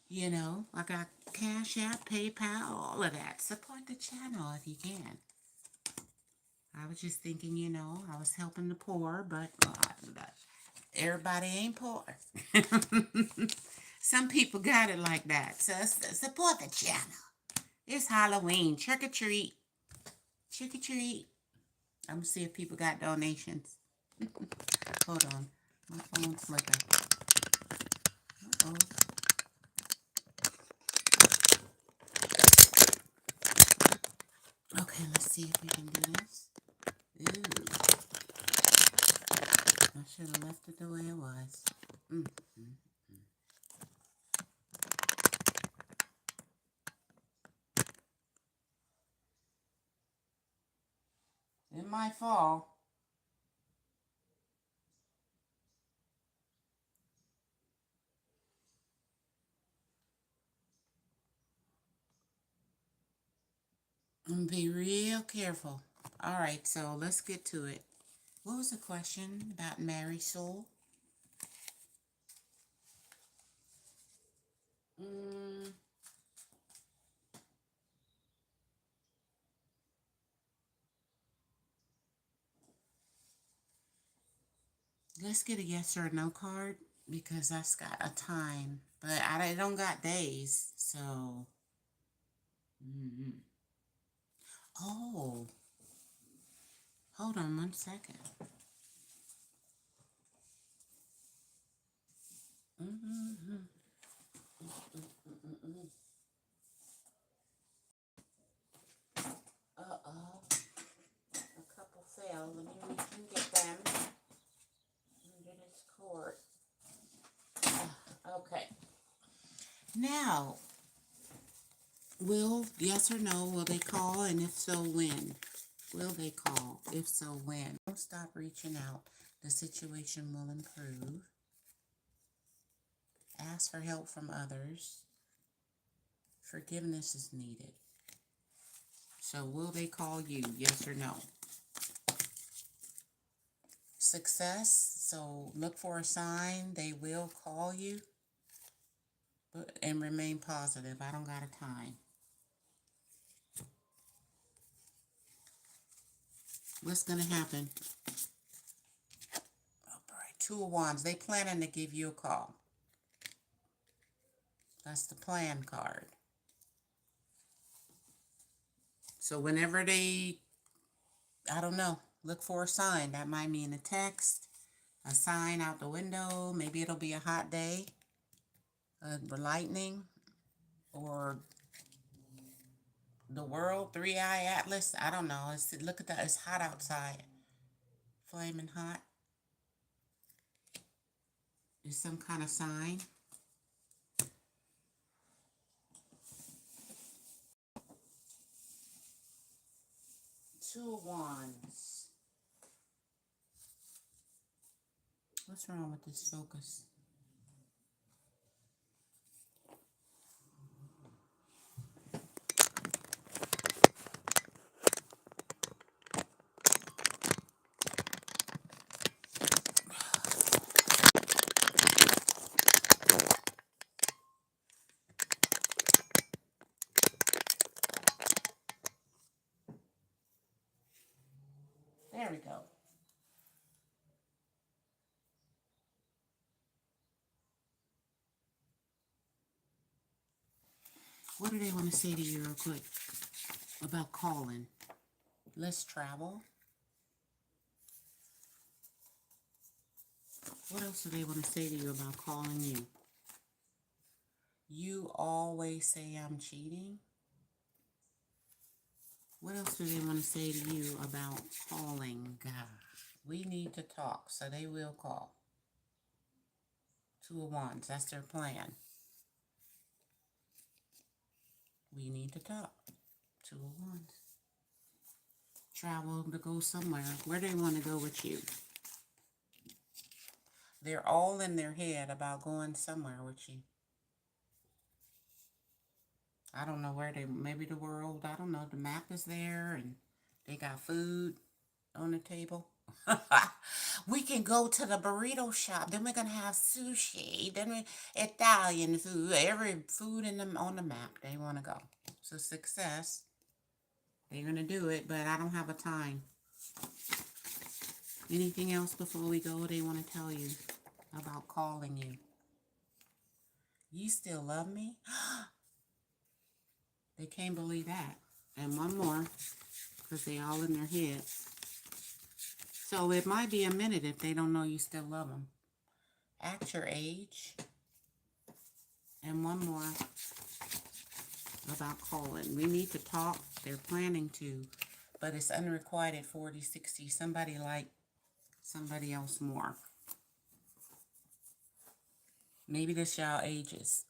You know, I got Cash App, PayPal, all of that. Support the channel if you can. I was just thinking, you know, I was helping the poor, but everybody ain't poor. Some people got it like that. So support the channel. It's Halloween. Trick or treat. Trick or treat. I'm going to see if people got donations. Hold on. My phone's flickering. Uh-oh. Okay, let's see if we can do this. Ooh. I should have left it the way it was. It might fall. And be real careful. All right, so let's get to it. What was the question about Marisol? Let's get a yes or no card because that's got a time, but I don't got days, so. Oh, hold on 1 second. Uh-oh. A couple fell. Let me get them under this cord. Okay. Now, yes or no, will they call? And if so, when? Will they call? If so, when? Don't stop reaching out. The situation will improve. Ask for help from others. Forgiveness is needed. So will they call you? Yes or no? Success. So look for a sign. They will call you. and remain positive. I don't got a time. What's going to happen? All right, Two of Wands. They planning to give you a call. That's the plan card. So whenever they, I don't know, look for a sign. That might mean a text, a sign out the window. Maybe it'll be a hot day, lightning, or the world, three-eye atlas. I don't know. Look at that. It's hot outside. Flaming hot. Is some kind of sign. Two of Wands. What's wrong with this focus? There we go. What do they want to say to you real quick about calling? Let's travel. What else do they want to say to you about calling you? You always say I'm cheating. What else do they want to say to you about calling God? We need to talk, so they will call. Two of Wands, that's their plan. We need to talk. Two of Wands. Travel to go somewhere. Where do they want to go with you? They're all in their head about going somewhere with you. I don't know where they, maybe the world, I don't know, the map is there and they got food on the table. We can go to the burrito shop. Then we're going to have sushi. Then Italian food. Every food on the map. They want to go. So success. They're going to do it, but I don't have a time. Anything else before we go they want to tell you about calling you? You still love me? They can't believe that. And one more, because they all in their heads. So it might be a minute if they don't know you still love them. At your age. And one more about calling. We need to talk. They're planning to. But it's unrequited 40, 60. Somebody like somebody else more. Maybe this y'all ages.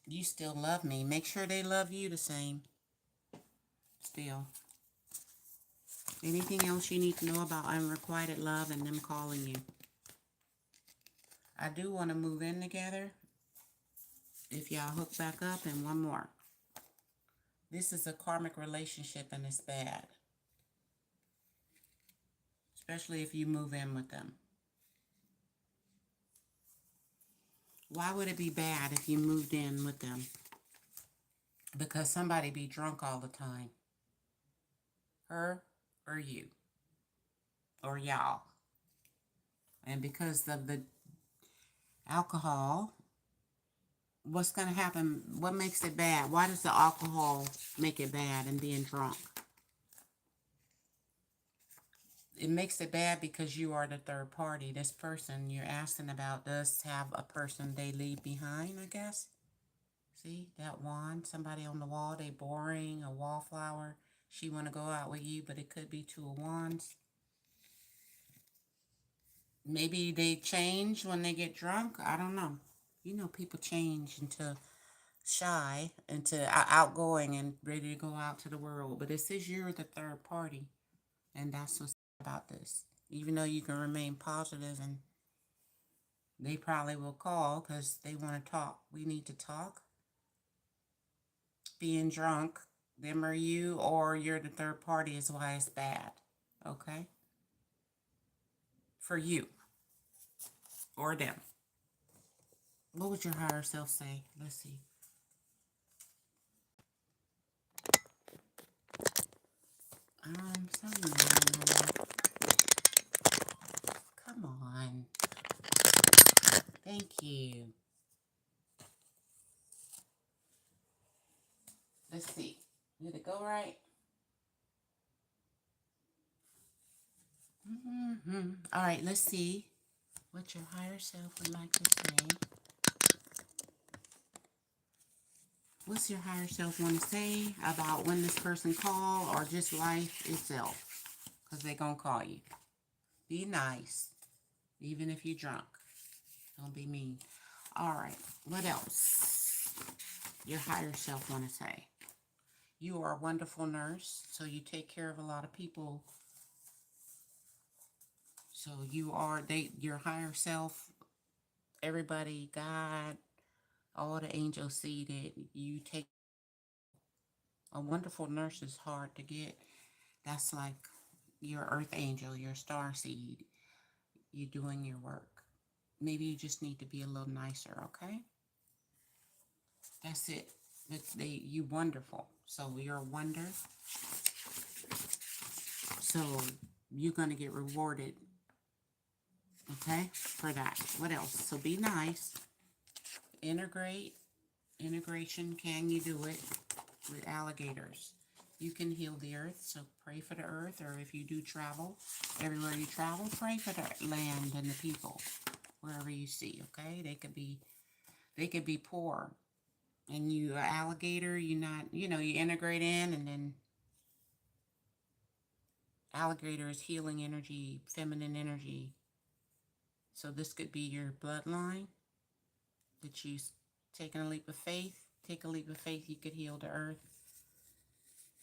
You still love me. Make sure they love you the same. Still. Anything else you need to know about unrequited love and them calling you? I do want to move in together. If y'all hook back up, and one more. This is a karmic relationship and it's bad. Especially if you move in with them. Why would it be bad if you moved in with them? Because somebody be drunk all the time. Her or you. Or y'all. And because of the alcohol, what's going to happen? What makes it bad? Why does the alcohol make it bad and being drunk? It makes it bad because you are the third party. This person you're asking about does have a person they leave behind, I guess. See, that wand, somebody on the wall, they boring, a wallflower. She want to go out with you, but it could be two of wands. Maybe they change when they get drunk. I don't know. You know, people change into shy, into outgoing and ready to go out to the world. But it says you're the third party. And that's what's about this. Even though you can remain positive, and they probably will call because they want to talk. We need to talk. Being drunk, them or you, or you're the third party is why it's bad. Okay? For you. or them. What would your higher self say? Let's see. So come on. Thank you. Let's see. Did it go right? All right, let's see what your higher self would like to say. What's your higher self want to say about when this person call or just life itself? Because they're going to call you. Be nice, even if you're drunk. Don't be mean. All right, what else? Your higher self want to say. You are a wonderful nurse, so you take care of a lot of people. So you are, your higher self, everybody, God, all the angels see that you take. A wonderful nurse is hard to get. That's like your earth angel, your star seed. You doing your work. Maybe you just need to be a little nicer, okay? That's it. You wonderful. So you're a wonder. So you're going to get rewarded, okay, for that. What else? So be nice. Integration, can you do it with alligators? You can heal the earth, so pray for the earth, or if you do travel, everywhere you travel, pray for the land and the people, wherever you see, okay? They could be poor, and you an alligator, you integrate in, and then alligator is healing energy, feminine energy. So this could be your bloodline that you taking a leap of faith. Take a leap of faith, you could heal the earth.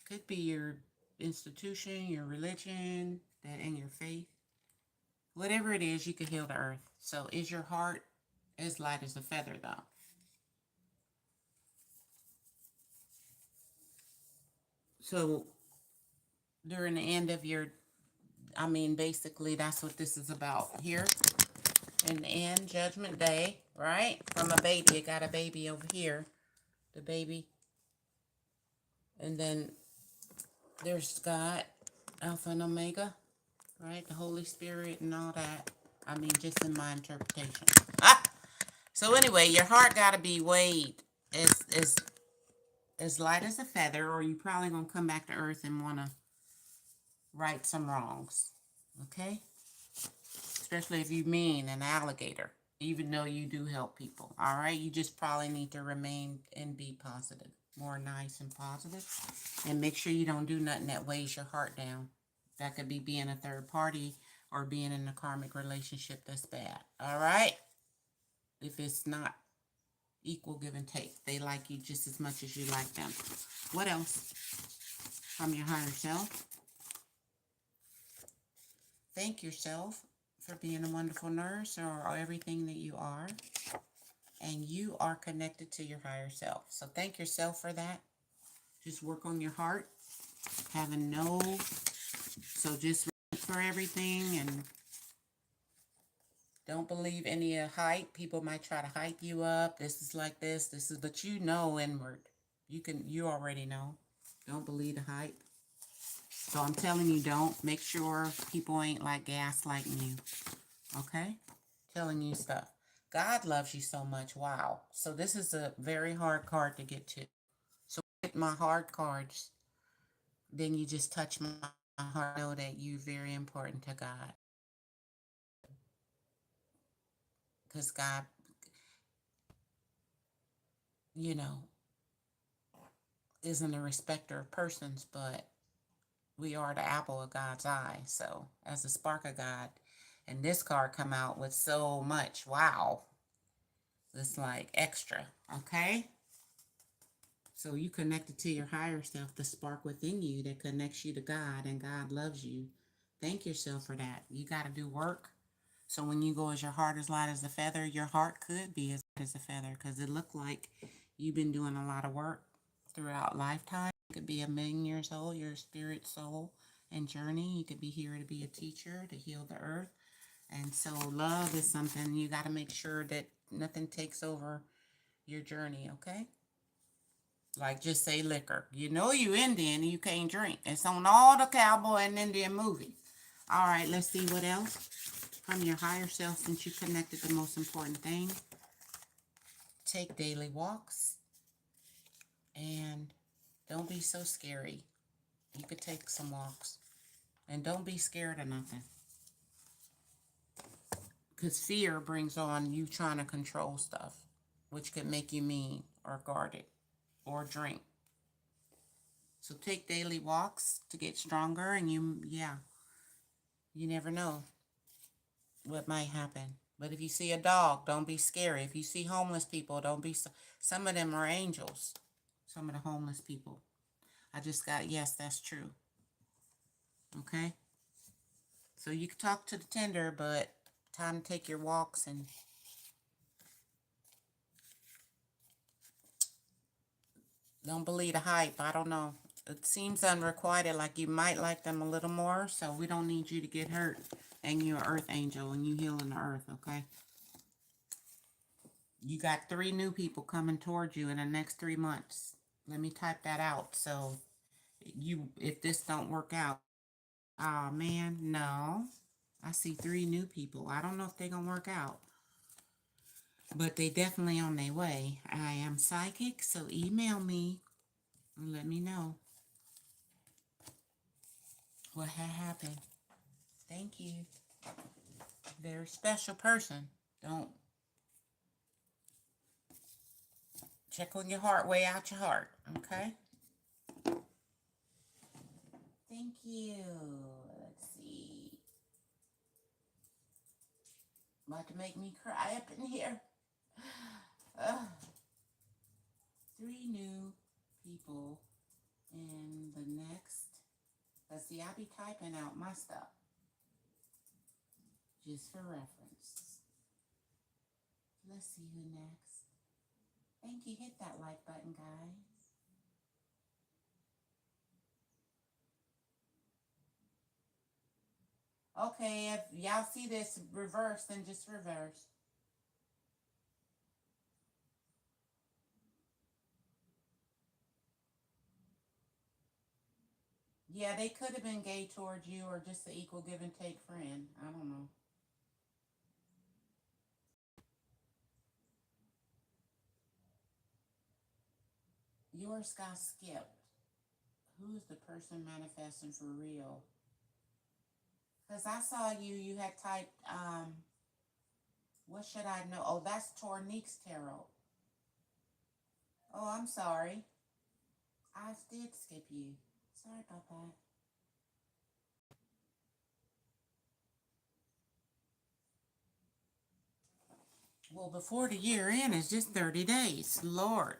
Could be your institution, your religion, that and your faith. Whatever it is, you could heal the earth. So is your heart as light as a feather, though? So during the end of your, basically that's what this is about here. In the end, Judgment Day, right? From a baby. It got a baby over here. The baby. And then there's God, Alpha and Omega, right? The Holy Spirit and all that. Just in my interpretation. So anyway, your heart got to be weighed as light as a feather, or you probably going to come back to earth and want to right some wrongs. Okay? Especially if you mean an alligator, even though you do help people. All right? You just probably need to remain and be positive. More nice and positive. And make sure you don't do nothing that weighs your heart down. That could be being a third party or being in a karmic relationship that's bad. All right? If it's not equal give and take. They like you just as much as you like them. What else from your higher self? Thank yourself for being a wonderful nurse or everything that you are. And you are connected to your higher self. So thank yourself for that. Just work on your heart. So just for everything, and don't believe any hype. People might try to hype you up. This is like this. But you know inward. You already know. Don't believe the hype. So I'm telling you, don't. Make sure people ain't like gaslighting you. Okay? Telling you stuff. God loves you so much. Wow. So this is a very hard card to get to. So get my hard cards. Then you just touch my heart. Know that you're very important to God. Because God, you know, isn't a respecter of persons, but we are the apple of God's eye. So as a spark of God, and this card come out with so much. Wow. It's like extra. Okay? So you connected to your higher self, the spark within you that connects you to God, and God loves you. Thank yourself for that. You got to do work. So when you go as your heart is light as a feather, your heart could be as light as a feather, because it looked like you've been doing a lot of work throughout lifetime. You could be 1,000,000 years old, your spirit, soul, and journey. You could be here to be a teacher, to heal the earth, And so love is something you got to make sure that nothing takes over your journey, okay? Like just say liquor. You know you Indian and you can't drink. It's on all the cowboy and Indian movies. All right, let's see what else. From your higher self, since you connected the most important thing. Take daily walks. And don't be so scary. You could take some walks. And don't be scared of nothing. Because fear brings on you trying to control stuff, which could make you mean or guarded or drink. So take daily walks to get stronger, and you never know what might happen. But if you see a dog, don't be scary. If you see homeless people, don't be, some of them are angels. Some of the homeless people. I just got, yes, that's true. Okay? So you can talk to the tender, but time to take your walks and don't believe the hype. I don't know. It seems unrequited, like you might like them a little more, so we don't need you to get hurt. And you're an earth angel and you healing the earth, okay? You got 3 new people coming towards you in the next 3 months. Let me type that out. So if this don't work out, oh man, no. I see 3 new people. I don't know if they're going to work out. But they definitely on their way. I am psychic, so email me and let me know what had happened. Thank you. Very special person. Don't check on your heart, weigh out your heart, okay? Thank you. Let's see. About to make me cry up in here. 3 new people in the next. Let's see, I'll be typing out my stuff just for reference. Let's see who next. Thank you. Hit that like button, guys. Okay, if y'all see this reverse, then just reverse. Yeah, they could have been gay towards you or just an equal give and take friend. I don't know. Yours got skipped. Who's the person manifesting for real? Because I saw you had typed, what should I know? Oh, that's Tornique's tarot. Oh, I'm sorry. I did skip you. Sorry about that. Well, before the year end, it's just 30 days. Lord.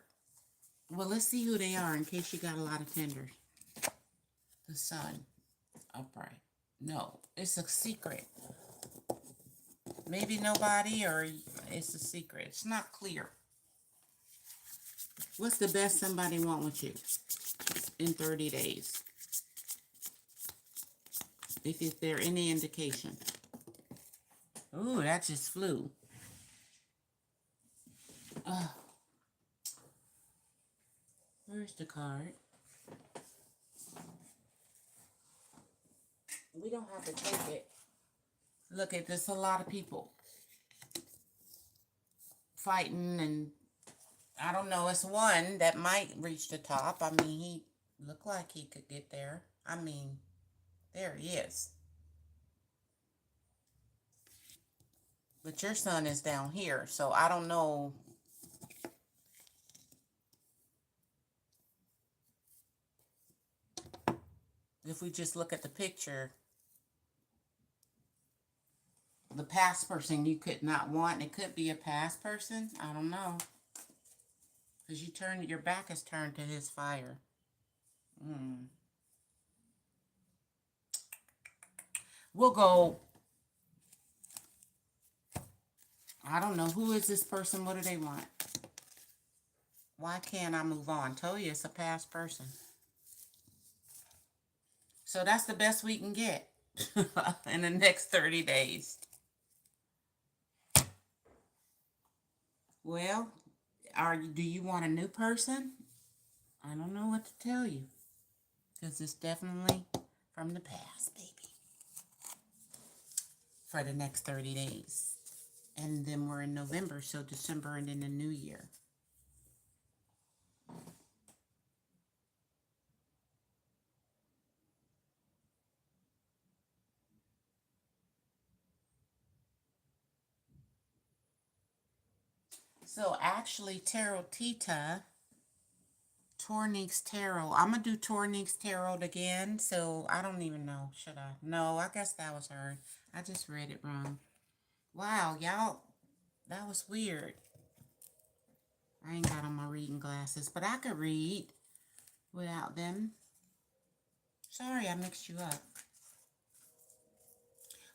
Well, let's see who they are in case you got a lot of tenders. The sun. Upright. No, it's a secret. Maybe nobody or it's a secret. It's not clear. What's the best somebody want with you in 30 days? If there any indication. Ooh, that just flew. Where's the card? We don't have to take it. Look at this, a lot of people fighting, and I don't know, it's one that might reach the top. I mean, he looked like he could get there. I mean, there he is. But your sun is down here, so I don't know. If we just look at the picture, the past person you could not want, it could be a past person. I don't know. Because your back is turned to his fire. We'll go. I don't know. Who is this person? What do they want? Why can't I move on? Told you it's a past person. So that's the best we can get in the next 30 days. Well, do you want a new person? I don't know what to tell you. Because it's definitely from the past, baby. For the next 30 days. And then we're in November, so December and then the new year. So actually, Tarot Tita, Tornix Tarot. I'm going to do Tornix Tarot again. So I don't even know. Should I? No, I guess that was her. I just read it wrong. Wow, y'all. That was weird. I ain't got on my reading glasses, but I could read without them. Sorry, I mixed you up.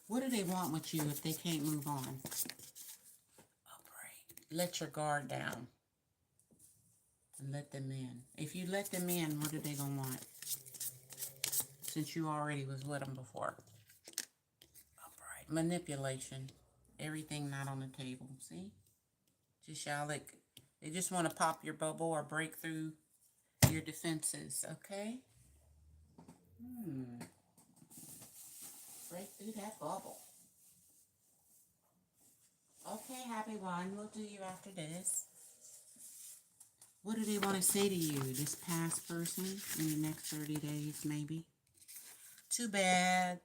What do they want with you if they can't move on? Upright. Let your guard down. And let them in. If you let them in, what are they going to want? Since you already was with them before. Upright. Manipulation. Everything not on the table. See? Just y'all like, they just want to pop your bubble or break through your defenses. Okay? Break through that bubble. Okay, happy one. We'll do you after this. What do they want to say to you, this past person, in the next 30 days, maybe? Too bad.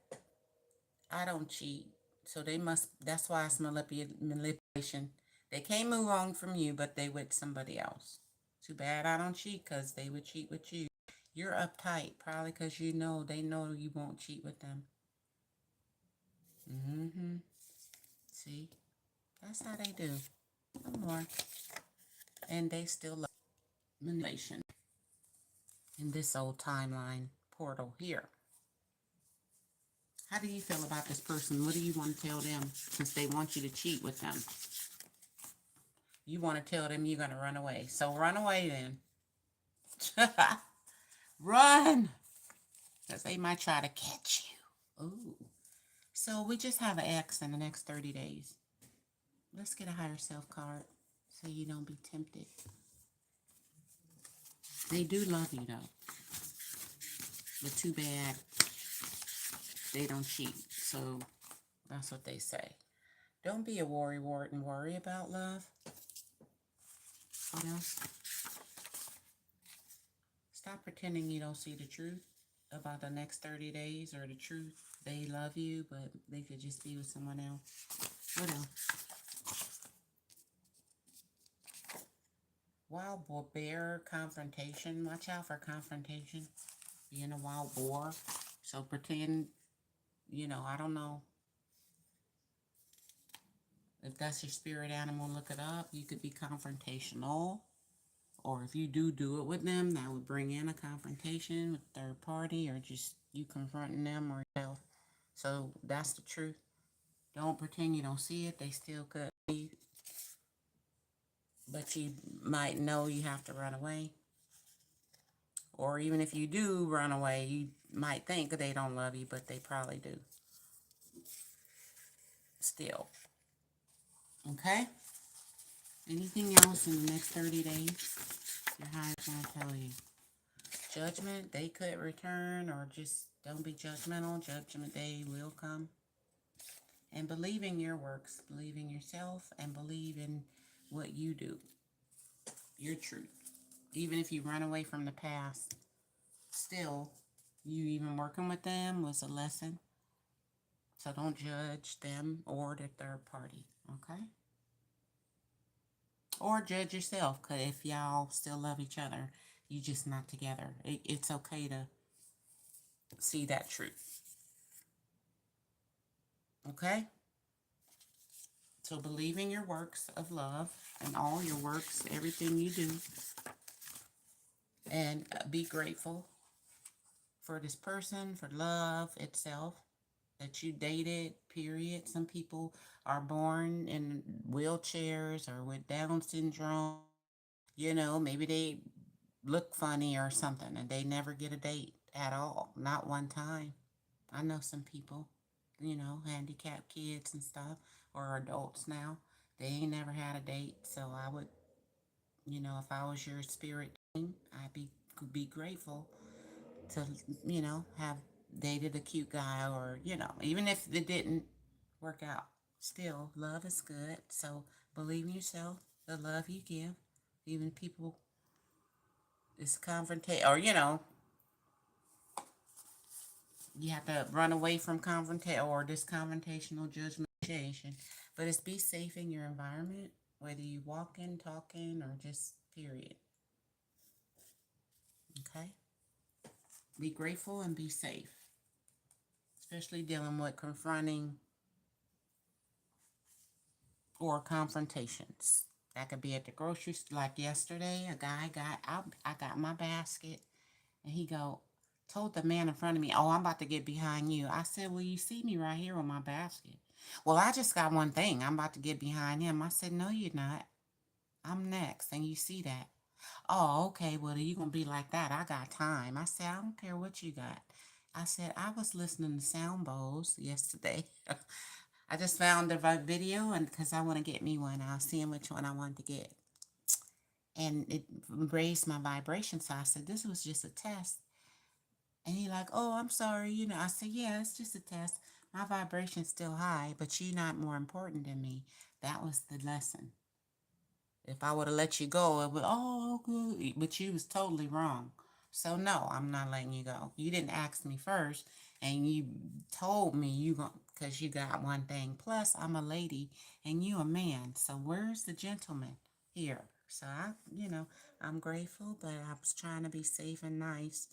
I don't cheat. So they must, that's why it's manipulation. They can't move on from you, but they with somebody else. Too bad I don't cheat, because they would cheat with you. You're uptight, probably because you know, they know you won't cheat with them. See? That's how they do. No more. And they still love manipulation in this old timeline portal here. How do you feel about this person? What do you want to tell them since they want you to cheat with them? You want to tell them you're going to run away. So run away then. Run! Because they might try to catch you. Ooh. So we just have an X in the next 30 days. Let's get a higher self card so you don't be tempted. They do love you though. But too bad they don't cheat. So that's what they say. Don't be a worrywart and worry about love. What else? Stop pretending you don't see the truth about the next 30 days or the truth. They love you, but they could just be with someone else. What else? Wild boar, bear, confrontation. Watch out for confrontation. Being a wild boar. So pretend, you know, I don't know. If that's your spirit animal, look it up. You could be confrontational. Or if you do it with them, that would bring in a confrontation with third party or just you confronting them or yourself. So that's the truth. Don't pretend you don't see it. They still could be. But you might know you have to run away. Or even if you do run away, you might think they don't love you, but they probably do. Still. Okay? Anything else in the next 30 days? Your higher going to tell you. Judgment, they could return, or just don't be judgmental. Judgment day will come. And believe in your works. Believe in yourself and believe in what you do. Your truth. Even if you run away from the past, still, you even working with them was a lesson. So don't judge them or the third party, okay? Or judge yourself, because if y'all still love each other, you just not together. It's okay to see that truth. Okay? So believe in your works of love and all your works, everything you do. And be grateful for this person, for love itself, that you dated, period. Some people are born in wheelchairs or with Down syndrome. You know, maybe they look funny or something and they never get a date at all. Not one time. I know some people, you know, handicapped kids and stuff, or adults now, They ain't never had a date, so I would, if I was your spirit team, I'd be grateful to, have dated a cute guy, or, even if it didn't work out. Still, love is good. So believe in yourself, the love you give, even people is confrontation, or, you have to run away from confrontation or this confrontational judgmentation. But it's be safe in your environment, whether you walking, talking, or just period. Okay? Be grateful and be safe, especially dealing with confronting or confrontations. That could be at the grocery store. Like yesterday, a guy got out. I got my basket, and he told the man in front of me, "Oh, I'm about to get behind you." I said, "Well, you see me right here with my basket." "Well, I just got one thing. I'm about to get behind him." I said, "No, you're not. I'm next, and you see that." "Oh, okay. Well, you gonna be like that? I got time." I said, "I don't care what you got." I said, "I was listening to Sound Bowls yesterday." I just found the right video, and because I want to get me one, I was seeing which one I wanted to get, and it raised my vibration. So I said, "This was just a test." And he like, "Oh, I'm sorry." I said, "Yeah, it's just a test. My vibration's still high, but you're not more important than me." That was the lesson. If I would have let you go, it would, "Oh, good." But you was totally wrong. So no, I'm not letting you go. You didn't ask me first, and you told me because you got one thing. Plus, I'm a lady and you a man. So where's the gentleman here? So I'm grateful, but I was trying to be safe and nice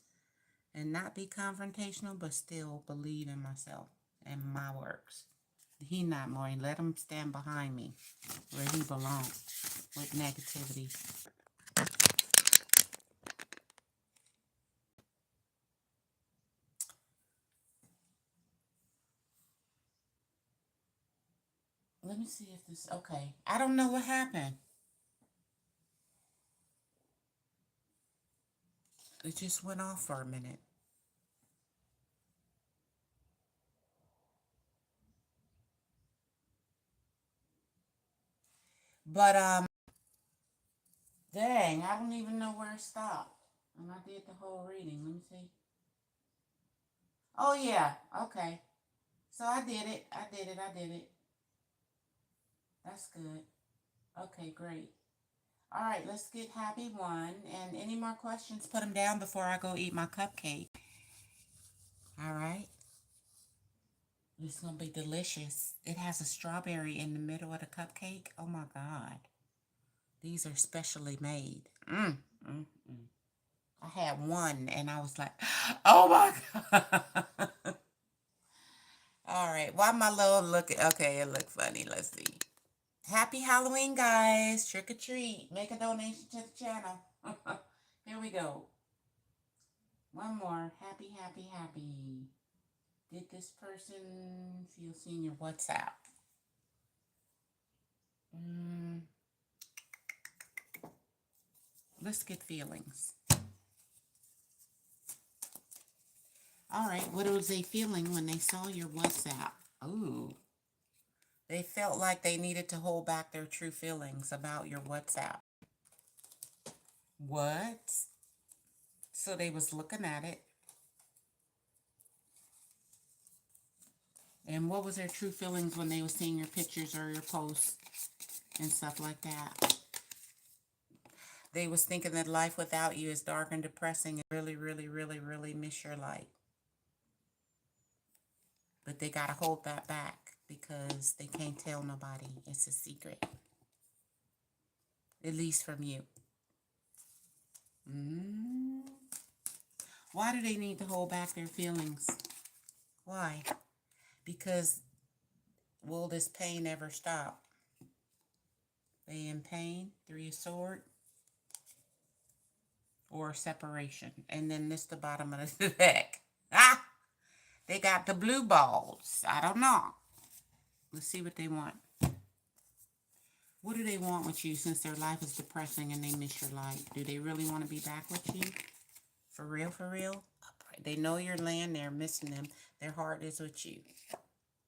and not be confrontational, but still believe in myself and my works. He not more. Let him stand behind me where he belongs with negativity. Let me see if this, okay. I don't know what happened. It just went off for a minute. But, dang, I don't even know where it stopped. And I did the whole reading. Let me see. Oh, yeah. Okay. So I did it. I did it. I did it. That's good. Okay, great. All right, let's get happy one. And any more questions, put them down before I go eat my cupcake. All right. It's going to be delicious. It has a strawberry in the middle of the cupcake. Oh, my God. These are specially made. Mm, mm, mm. I had one, and I was like, oh, my God. All right. Why my little look? Okay, it looked funny. Let's see. Happy Halloween, guys. Trick or treat. Make a donation to the channel. Here we go. One more. Happy, happy, happy. Did this person feel seen your WhatsApp? Let's get feelings. All right. What was they feeling when they saw your WhatsApp? Ooh. They felt like they needed to hold back their true feelings about your WhatsApp. What? So they was looking at it. And what was their true feelings when they were seeing your pictures or your posts and stuff like that? They was thinking that life without you is dark and depressing and really, really, really, really miss your life. But they got to hold that back because they can't tell nobody. It's a secret. At least from you. Why do they need to hold back their feelings? Why? Because will this pain ever stop? They in pain? Three of Swords? Or separation. And then this the bottom of the deck. Ah! They got the blue balls. I don't know. Let's see what they want. What do they want with you since their life is depressing and they miss your life? Do they really want to be back with you? For real, for real? Upright. They know your land. They're missing them. Their heart is with you.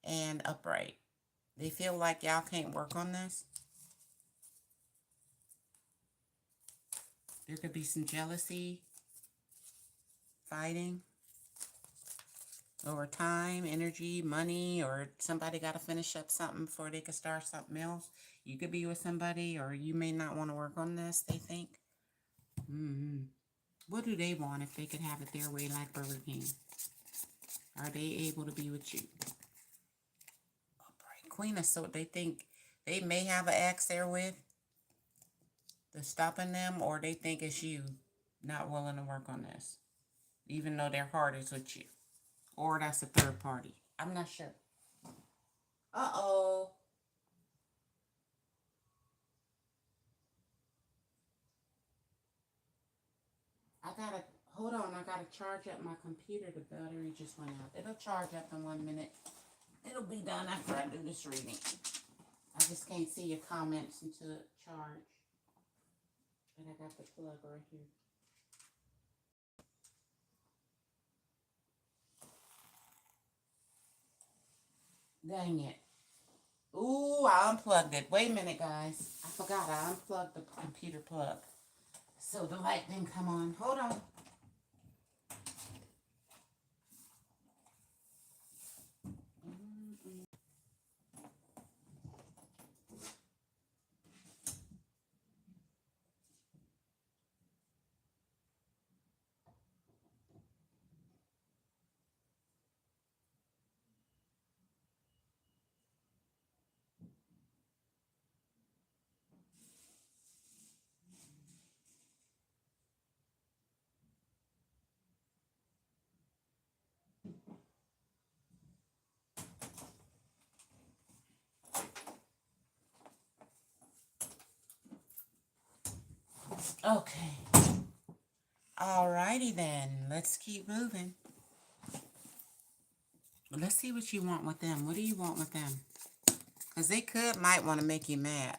And upright. They feel like y'all can't work on this. There could be some jealousy, fighting over time, energy, money, or somebody got to finish up something before they can start something else. You could be with somebody, or you may not want to work on this, they think. What do they want if they could have it their way like Burger King? Are they able to be with you? Upright Queen of Swords, they think they may have an ex there with that's stopping them, or they think it's you not willing to work on this, even though their heart is with you. Or that's a third party. I'm not sure. Uh-oh. Hold on, I gotta charge up my computer. The battery just went out. It'll charge up in 1 minute. It'll be done after I do this reading. I just can't see your comments until it charge. And I got the plug right here. Dang it. Ooh, I unplugged it. Wait a minute, guys. I forgot I unplugged the computer plug. So the light didn't come on. Hold on. Okay. Alrighty then. Let's keep moving. Let's see what you want with them. What do you want with them? Because they might want to make you mad.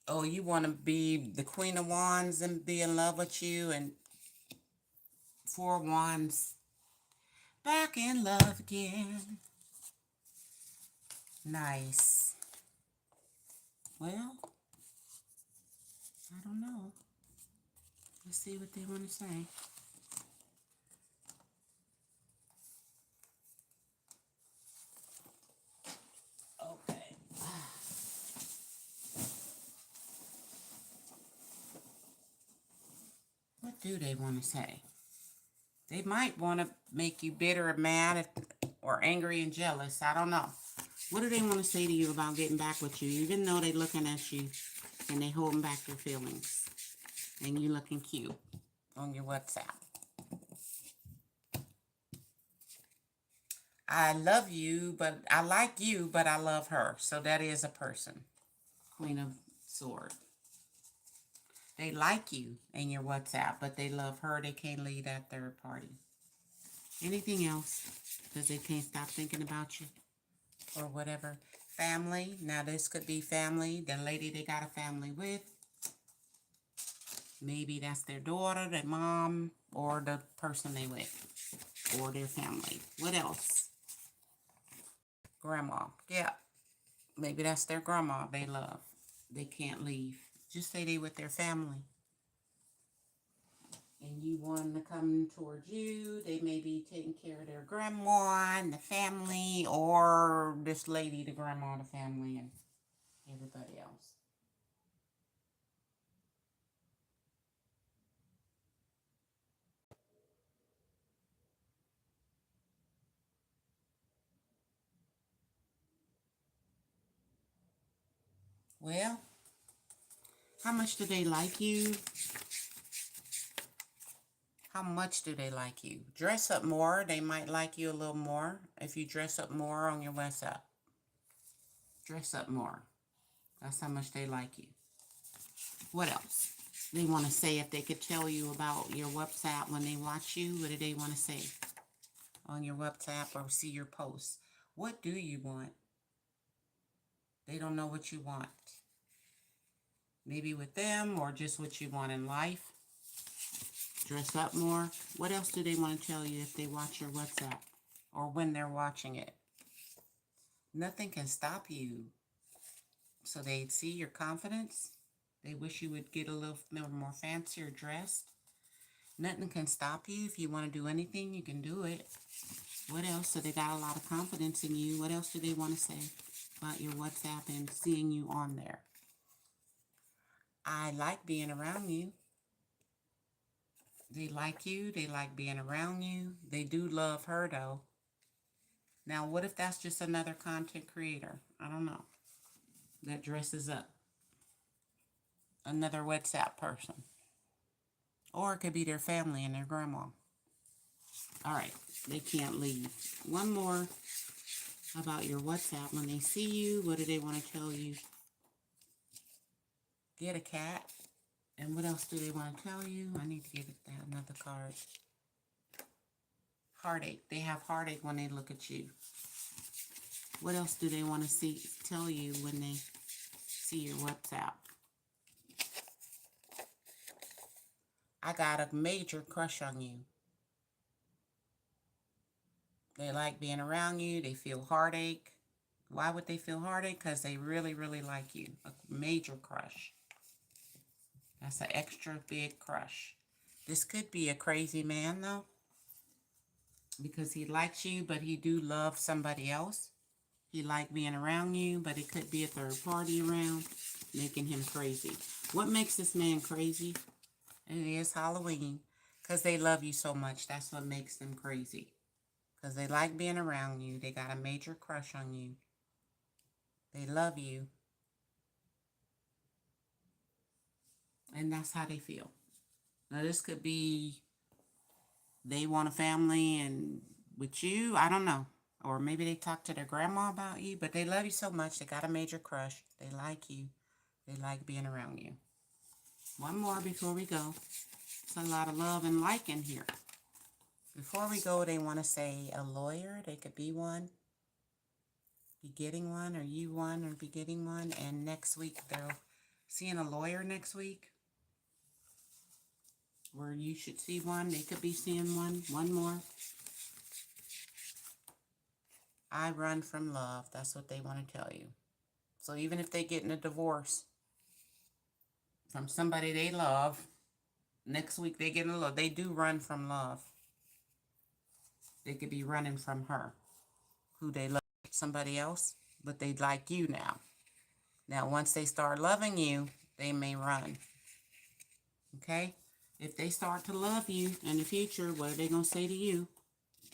Oh, you want to be the Queen of Wands and be in love with you, and Four of Wands back in love again. Nice. Well, I don't know. Let's see what they want to say. Okay. What do they want to say? They might want to make you bitter or mad or angry and jealous. I don't know. What do they want to say to you about getting back with you, even though they're looking at you and they holding back their feelings and you looking cute on your WhatsApp? I love you, but I like you, but I love her. So that is a person. Queen of Swords. They like you in your WhatsApp, but they love her. They can't leave that third party. Anything else? Because they can't stop thinking about you or whatever. Family. Now this could be family. The lady they got a family with. Maybe that's their daughter, their mom, or the person they with. Or their family. What else? Grandma. Yeah. Maybe that's their grandma they love. They can't leave. Just say they with their family. And you want them to come towards you. They may be taking care of their grandma and the family, or this lady, the grandma, the family, and everybody else. Well, how much do they like you? How much do they like you? Dress up more. They might like you a little more if you dress up more on your WhatsApp. Dress up more. That's how much they like you. What else? They want to say if they could tell you about your WhatsApp when they watch you. What do they want to say on your WhatsApp or see your posts? What do you want? They don't know what you want. Maybe with them or just what you want in life. Dress up more. What else do they want to tell you if they watch your WhatsApp or when they're watching it? Nothing can stop you. So they see your confidence. They wish you would get a little more fancier dressed. Nothing can stop you. If you want to do anything, you can do it. What else? So they got a lot of confidence in you. What else do they want to say about your WhatsApp and seeing you on there? I like being around you. They like you. They like being around you. They do love her, though. Now, what if that's just another content creator? I don't know. That dresses up. Another WhatsApp person. Or it could be their family and their grandma. All right. They can't leave. One more about your WhatsApp. When they see you, what do they want to tell you? Get a cat. And what else do they want to tell you? I need to get another card. Heartache. They have heartache when they look at you. What else do they want to tell you when they see your WhatsApp? I got a major crush on you. They like being around you. They feel heartache. Why would they feel heartache? Because they really, really like you. A major crush. That's an extra big crush. This could be a crazy man, though. Because he likes you, but he do love somebody else. He like being around you, but it could be a third party around, making him crazy. What makes this man crazy? It is Halloween. Because they love you so much. That's what makes them crazy. Because they like being around you. They got a major crush on you. They love you. And that's how they feel. Now, this could be they want a family and with you. I don't know. Or maybe they talk to their grandma about you. But they love you so much. They got a major crush. They like you. They like being around you. One more before we go. It's a lot of love and like in here. Before we go, they want to say a lawyer. They could be one. Be getting one, or you one, or be getting one. And next week, they're seeing a lawyer next week. Where you should see one. They could be seeing one. One more. I run from love. That's what they want to tell you. So even if they get in a divorce from somebody they love, next week they get in love. They do run from love. They could be running from her, who they love, somebody else, but they like you now. Now, once they start loving you, they may run. Okay? If they start to love you in the future, what are they going to say to you?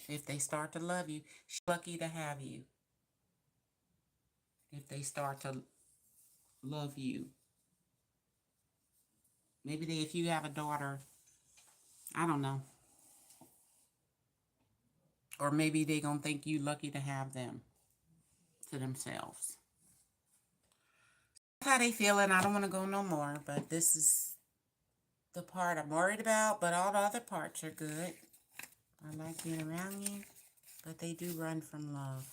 If they start to love you, she's lucky to have you. If they start to love you. Maybe if you have a daughter, I don't know. Or maybe they're going to think you lucky to have them to themselves. That's how they feeling. I don't want to go no more, but this is the part I'm worried about, but all the other parts are good. I like being around you, but they do run from love.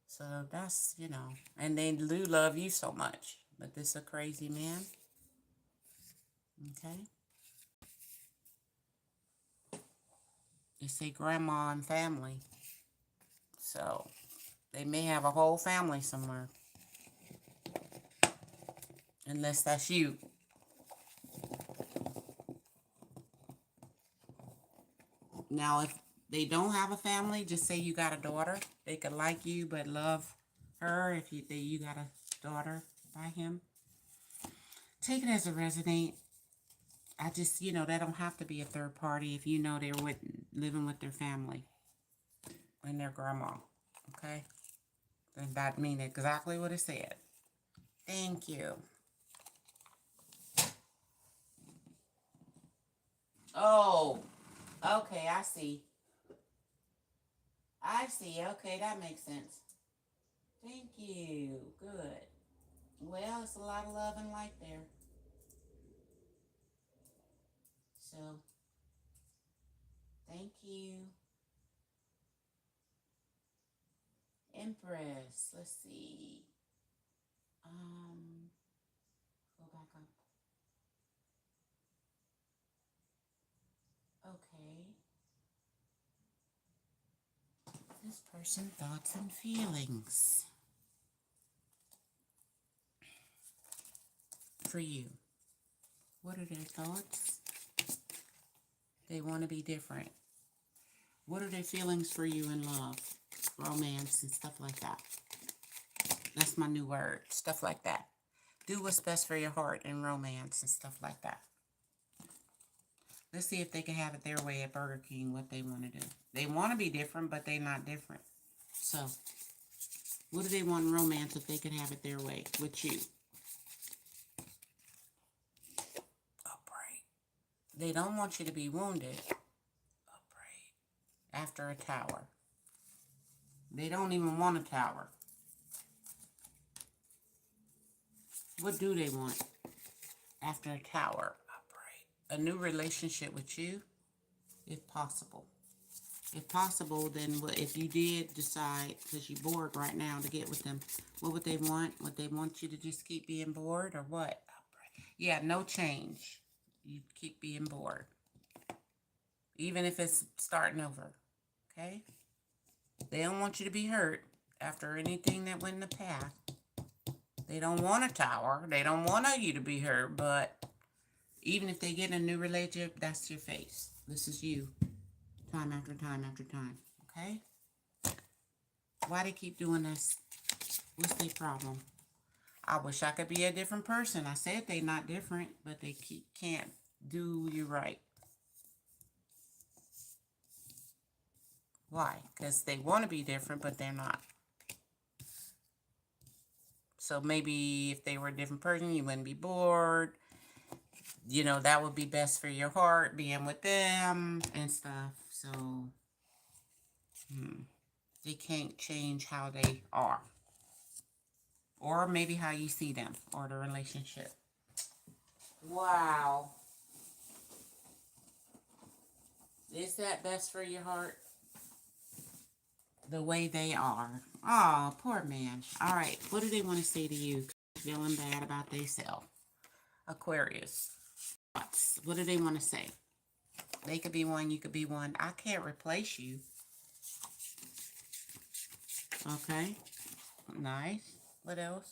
So that's, you know, and they do love you so much, but this is a crazy man. Okay. They say grandma and family. So they may have a whole family somewhere. Unless that's you. Now, if they don't have a family, just say you got a daughter. They could like you but love her if you got a daughter by him. Take it as a resonate. I just, you know, that don't have to be a third party if you know they're living with their family and their grandma. Okay? Then that means exactly what it said. Thank you. Oh, okay, I see. I see. Okay, that makes sense. Thank you. Good. Well, it's a lot of love and light there. So, thank you. Empress. Let's see. Go back up. Okay. This person, thoughts and feelings. for you? What are their thoughts? They want to be different. What are their feelings for you in love, romance, and stuff like that? That's my new word, stuff like that. Do what's best for your heart in romance and stuff like that. Let's see if they can have it their way at Burger King, what they want to do. They want to be different, but they're not different. So, what do they want in romance if they could have it their way with you? Upright. They don't want you to be wounded. Upright. After a tower. They don't even want a tower. What do they want after a tower? Upright. A new relationship with you, if possible. If possible, then if you did decide, because you're bored right now, to get with them, what would they want? Would they want you to just keep being bored or what? Upright. Yeah, no change. You keep being bored. Even if it's starting over. Okay? They don't want you to be hurt after anything that went in the past. They don't want a tower. They don't want you to be hurt, but even if they get in a new relationship, that's your face. This is you. Time after time after time. Okay? Why they keep doing this? What's their problem? I wish I could be a different person. I said they're not different, but they can't do you right. Why? Because they want to be different, but they're not. So maybe if they were a different person, you wouldn't be bored. You know, that would be best for your heart, being with them and stuff. So, they can't change how they are. Or maybe how you see them or the relationship. Wow. Is that best for your heart? The way they are. Oh, poor man. All right. What do they want to say to you? Feeling bad about themselves. Aquarius. What do they want to say? They could be one. You could be one. I can't replace you. Okay. Nice. What else?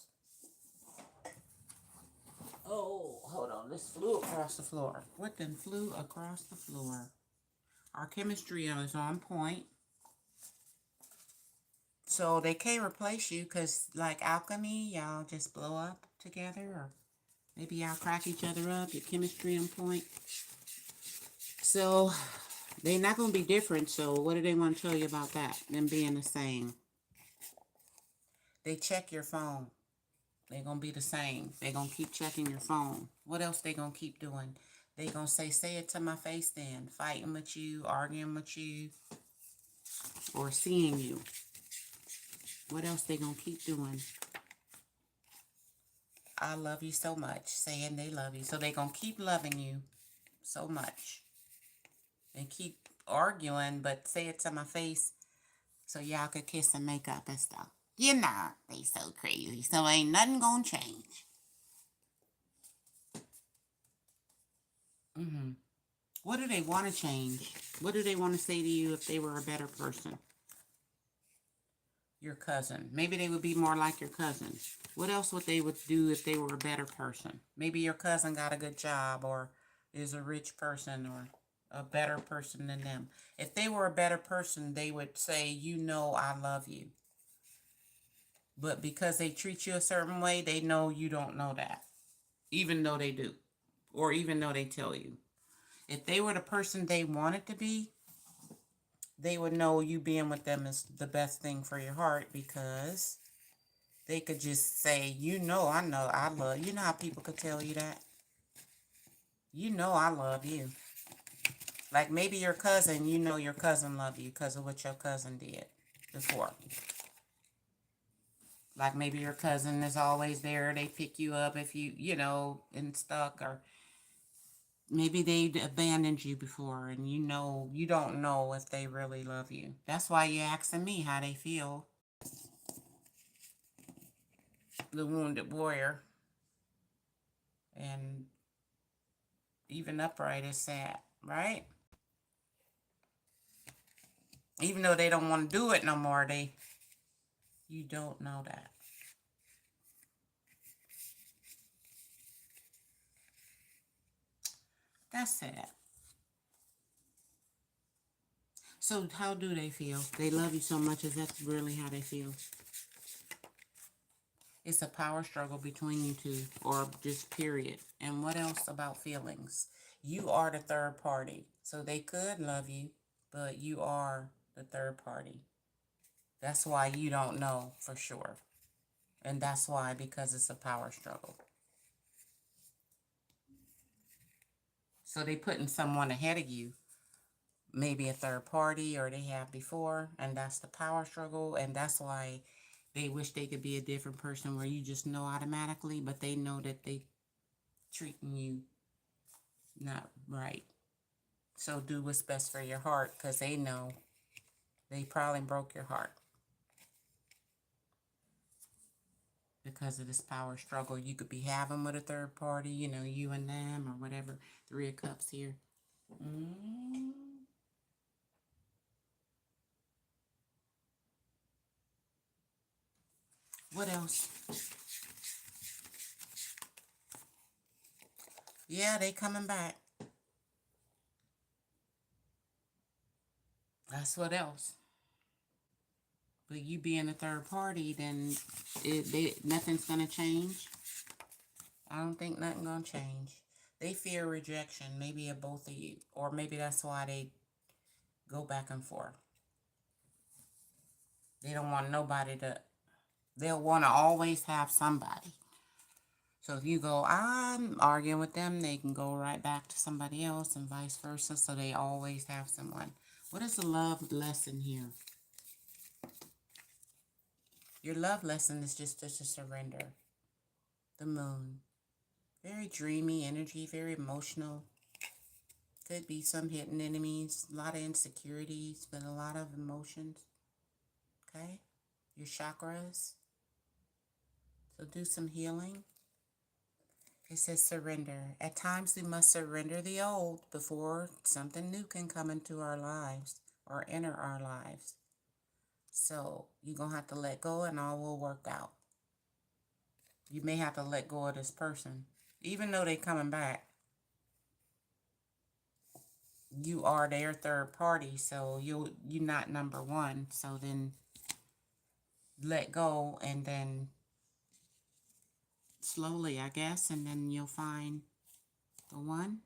Oh, hold on. This flew across the floor. What then flew across the floor? Our chemistry is on point. So they can't replace you because, like alchemy, y'all just blow up together, or maybe y'all crack each other up. Your chemistry on point. So they're not going to be different. So what do they want to tell you about that? Them being the same. They check your phone. They're going to be the same. They're going to keep checking your phone. What else they going to keep doing? They're going to say it to my face then. Fighting with you, arguing with you, or seeing you. What else they going to keep doing? I love you so much. Saying they love you. So they going to keep loving you so much. And keep arguing, but say it to my face so y'all could kiss and make up and stuff. You know, they so crazy. So ain't nothing going to change. What do they want to change? What do they want to say to you if they were a better person? Your cousin. Maybe they would be more like your cousin. What else would they would do if they were a better person? Maybe your cousin got a good job or is a rich person or a better person than them. If they were a better person, they would say, you know, I love you. But because they treat you a certain way, they know you don't know that. Even though they do. Or even though they tell you. If they were the person they wanted to be, they would know you being with them is the best thing for your heart, because they could just say, you know I love you. You know how people could tell you that? You know I love you. Like maybe your cousin, you know your cousin loved you because of what your cousin did before. Like maybe your cousin is always there. They pick you up if you know, and stuck, or maybe they abandoned you before and you know, you don't know if they really love you. That's why you're asking me how they feel. The wounded warrior. And even upright is sad, right? Even though they don't want to do it no more, you don't know that. That's sad. So how do they feel? They love you so much. Is that really how they feel? It's a power struggle between you two, or just period. And what else about feelings? You are the third party. So they could love you, but you are the third party. That's why you don't know for sure. And that's why, because it's a power struggle. So they putting someone ahead of you, maybe a third party, or they have before, and that's the power struggle, and that's why they wish they could be a different person where you just know automatically, but they know that they treating you not right. So do what's best for your heart, because they know they probably broke your heart because of this power struggle you could be having with a third party, you know, you and them or whatever. 3 of Cups here. What else? Yeah, they coming back. That's what else. But you being a third party, then nothing's going to change. I don't think nothing going to change. They fear rejection, maybe of both of you. Or maybe that's why they go back and forth. They don't want nobody to... They'll want to always have somebody. So if you go, I'm arguing with them, they can go right back to somebody else and vice versa. So they always have someone. What is the love lesson here? Your love lesson is just to surrender. The Moon. Very dreamy energy, very emotional. Could be some hidden enemies, a lot of insecurities, but a lot of emotions. Okay? Your chakras. So do some healing. It says surrender. At times we must surrender the old before something new can come into our lives or enter our lives. So you're going to have to let go and all will work out. You may have to let go of this person. Even though they're coming back, you are their third party, so you're not number one. So then let go, and then slowly, I guess, and then you'll find the one.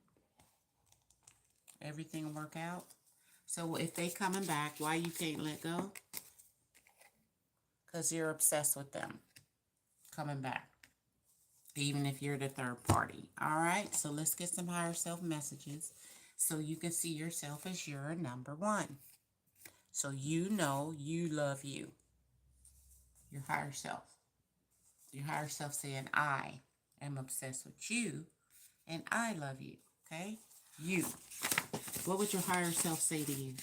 Everything will work out. So if they coming back, why you can't let go? Because you're obsessed with them coming back, even if you're the third party. All right, so let's get some higher self messages so you can see yourself as your number one. So you know you love you. Your higher self. Your higher self saying, I am obsessed with you and I love you. Okay? You. What would your higher self say to you?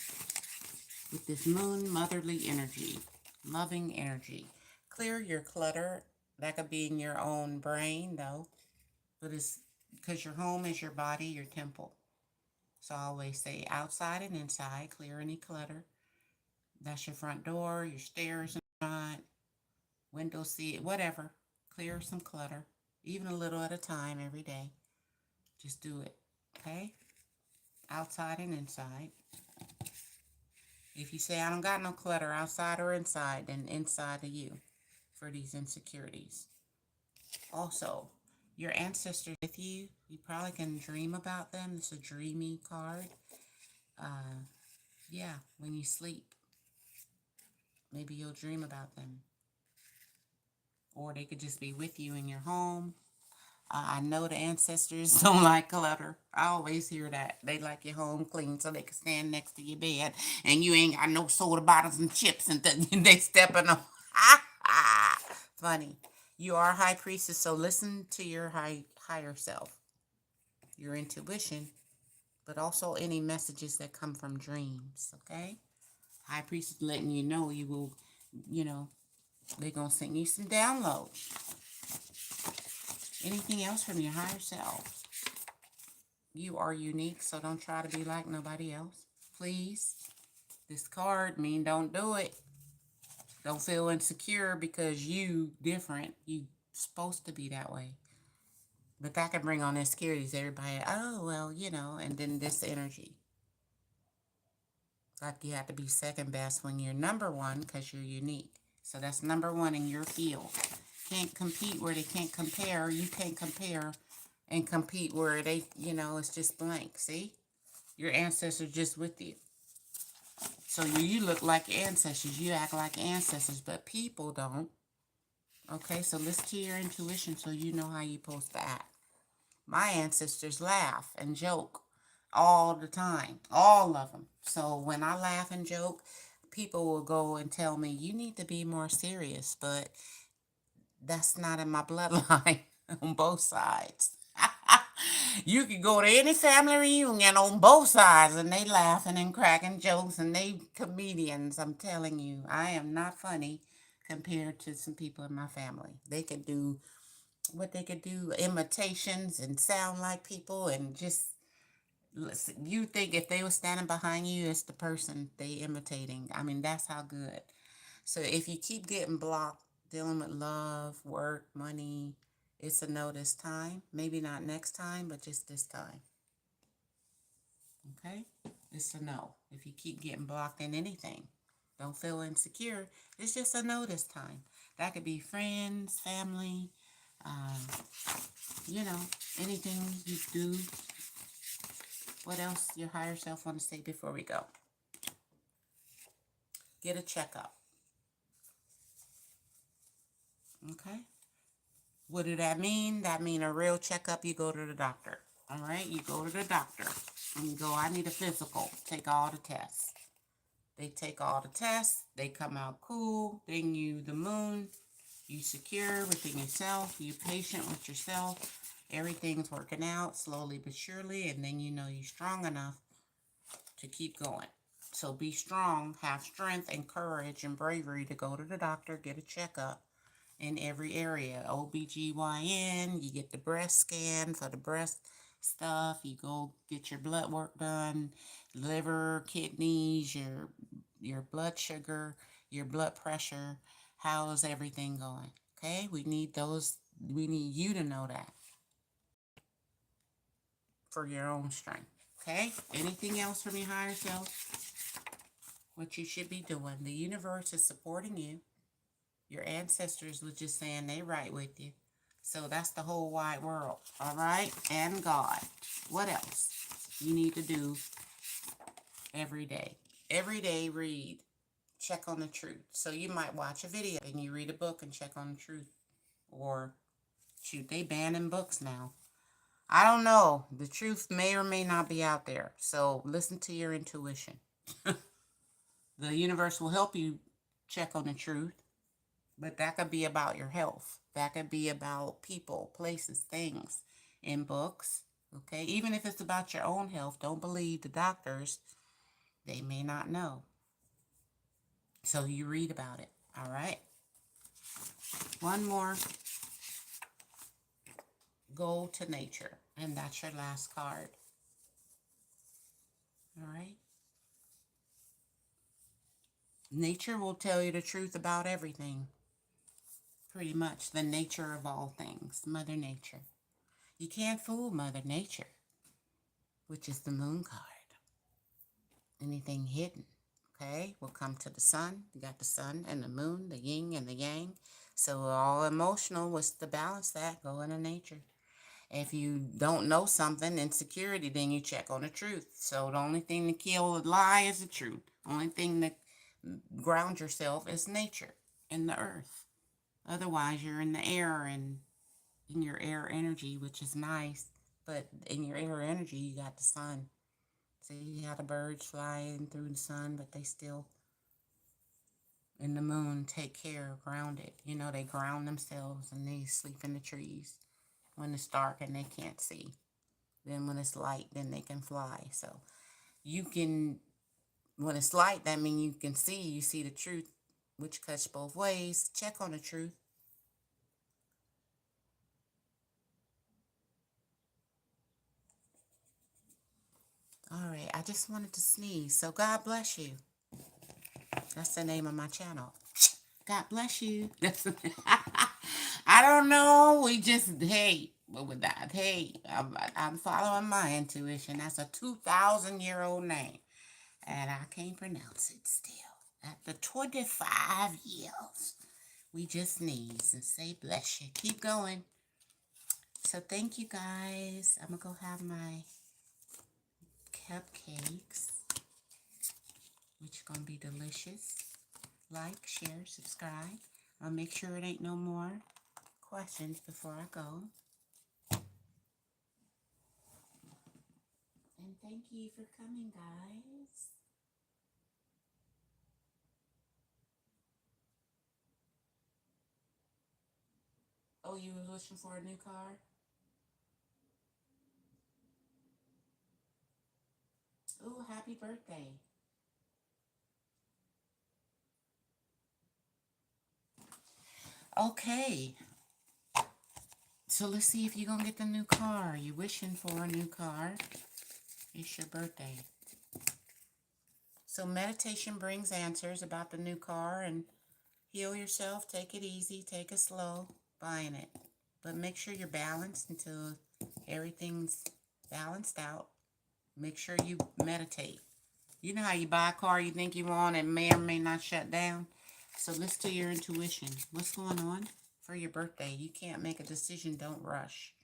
With this moon, motherly energy, loving energy. Clear your clutter. That could be in your own brain, though. But it's because your home is your body, your temple. So I always say outside and inside, clear any clutter. That's your front door, your stairs in front, window seat, whatever. Clear some clutter, even a little at a time every day. Just do it, okay? Outside and inside. If you say, I don't got no clutter outside or inside, then inside of you for these insecurities. Also, your ancestors with you. You probably can dream about them. It's a dreamy card. Yeah, when you sleep. Maybe you'll dream about them. Or they could just be with you in your home. I know the ancestors don't like clutter. I always hear that. They like your home clean so they can stand next to your bed. And you ain't got no soda bottles and chips and they stepping on. Funny. You are a high priestess, so listen to your higher self. Your intuition. But also any messages that come from dreams. Okay? High priestess letting you know you will, they're going to send you some downloads. Anything else from your higher self? You are unique, so don't try to be like nobody else. Please. This card mean don't do it. Don't feel insecure because you different. You supposed to be that way. But that can bring on insecurities. Everybody, oh, well, you know, and then this energy. Like you have to be second best when you're number one because you're unique. So that's number one in your field. Can't compete where they can't compare. You can't compare and compete where they, you know, it's just blank. See? Your ancestors just with you. So you look like ancestors. You act like ancestors, but people don't. Okay, so listen to your intuition so you know how you're supposed to act. My ancestors laugh and joke all the time, all of them. So when I laugh and joke, people will go and tell me, you need to be more serious, but that's not in my bloodline on both sides. You could go to any family reunion on both sides and they laughing and cracking jokes and they comedians. I'm telling you, I am not funny compared to some people in my family. They could do what they could do, imitations and sound like people and just you think if they were standing behind you, it's the person they imitating. I mean, that's how good. So if you keep getting blocked dealing with love, work, money, it's a no this time. Maybe not next time, but just this time. Okay? It's a no. If you keep getting blocked in anything, don't feel insecure. It's just a no this time. That could be friends, family, you know, anything you do. What else your higher self want to say before we go? Get a checkup. Okay? What do that mean? That mean a real checkup. You go to the doctor. All right? You go to the doctor. And you go, I need a physical. Take all the tests. They take all the tests. They come out cool. Bring you the moon. You secure within yourself. You patient with yourself. Everything's working out slowly but surely. And then you know you're strong enough to keep going. So be strong. Have strength and courage and bravery to go to the doctor. Get a checkup. In every area. OBGYN, you get the breast scan for the breast stuff. You go get your blood work done, liver, kidneys, your blood sugar, your blood pressure. How is everything going? Okay, we need those. We need you to know that for your own strength. Okay, anything else from your higher self? What you should be doing. The universe is supporting you. Your ancestors was just saying they right with you. So that's the whole wide world. All right? And God. What else you need to do every day? Every day read. Check on the truth. So you might watch a video and you read a book and check on the truth. Or, shoot, they banning books now. I don't know. The truth may or may not be out there. So listen to your intuition. The universe will help you check on the truth. But that could be about your health. That could be about people, places, things in books. Okay? Even if it's about your own health, don't believe the doctors. They may not know. So you read about it. All right? One more. Go to nature. And that's your last card. All right? Nature will tell you the truth about everything. Pretty much the nature of all things. Mother Nature. You can't fool Mother Nature, which is the moon card. Anything hidden, okay, will come to the sun. You got the sun and the moon, the yin and the yang. So all emotional was to balance that, go into nature. If you don't know something, insecurity, then you check on the truth. So the only thing to kill a lie is the truth. Only thing that ground yourself is nature and the earth. Otherwise, you're in the air and in your air energy, which is nice. But in your air energy, you got the sun. So you have the birds flying through the sun, but they still, in the moon, take care of grounded. You know, they ground themselves and they sleep in the trees when it's dark and they can't see. Then when it's light, then they can fly. So you can, when it's light, that means you can see, you see the truth, which cuts both ways. Check on the truth. All right, I just wanted to sneeze. So God bless you. That's the name of my channel. God bless you. I don't know. We just, hey, But with that, hey, I'm following my intuition. That's a 2,000-year-old name. And I can't pronounce it still. After 25 years, we just sneeze and say bless you. Keep going. So thank you guys. I'm going to go have my cupcakes, which are going to be delicious. Like, share, subscribe. I'll make sure it ain't no more questions before I go. And thank you for coming, guys. Oh, you were wishing for a new car? Oh, happy birthday. Okay. So let's see if you're going to get the new car. You're wishing for a new car. It's your birthday. So meditation brings answers about the new car, and heal yourself. Take it easy. Take it slow. Buying it. But make sure you're balanced until everything's balanced out. Make sure you meditate. You know how you buy a car you think you want and may or may not shut down? So listen to your intuition. What's going on for your birthday? You can't make a decision. Don't rush.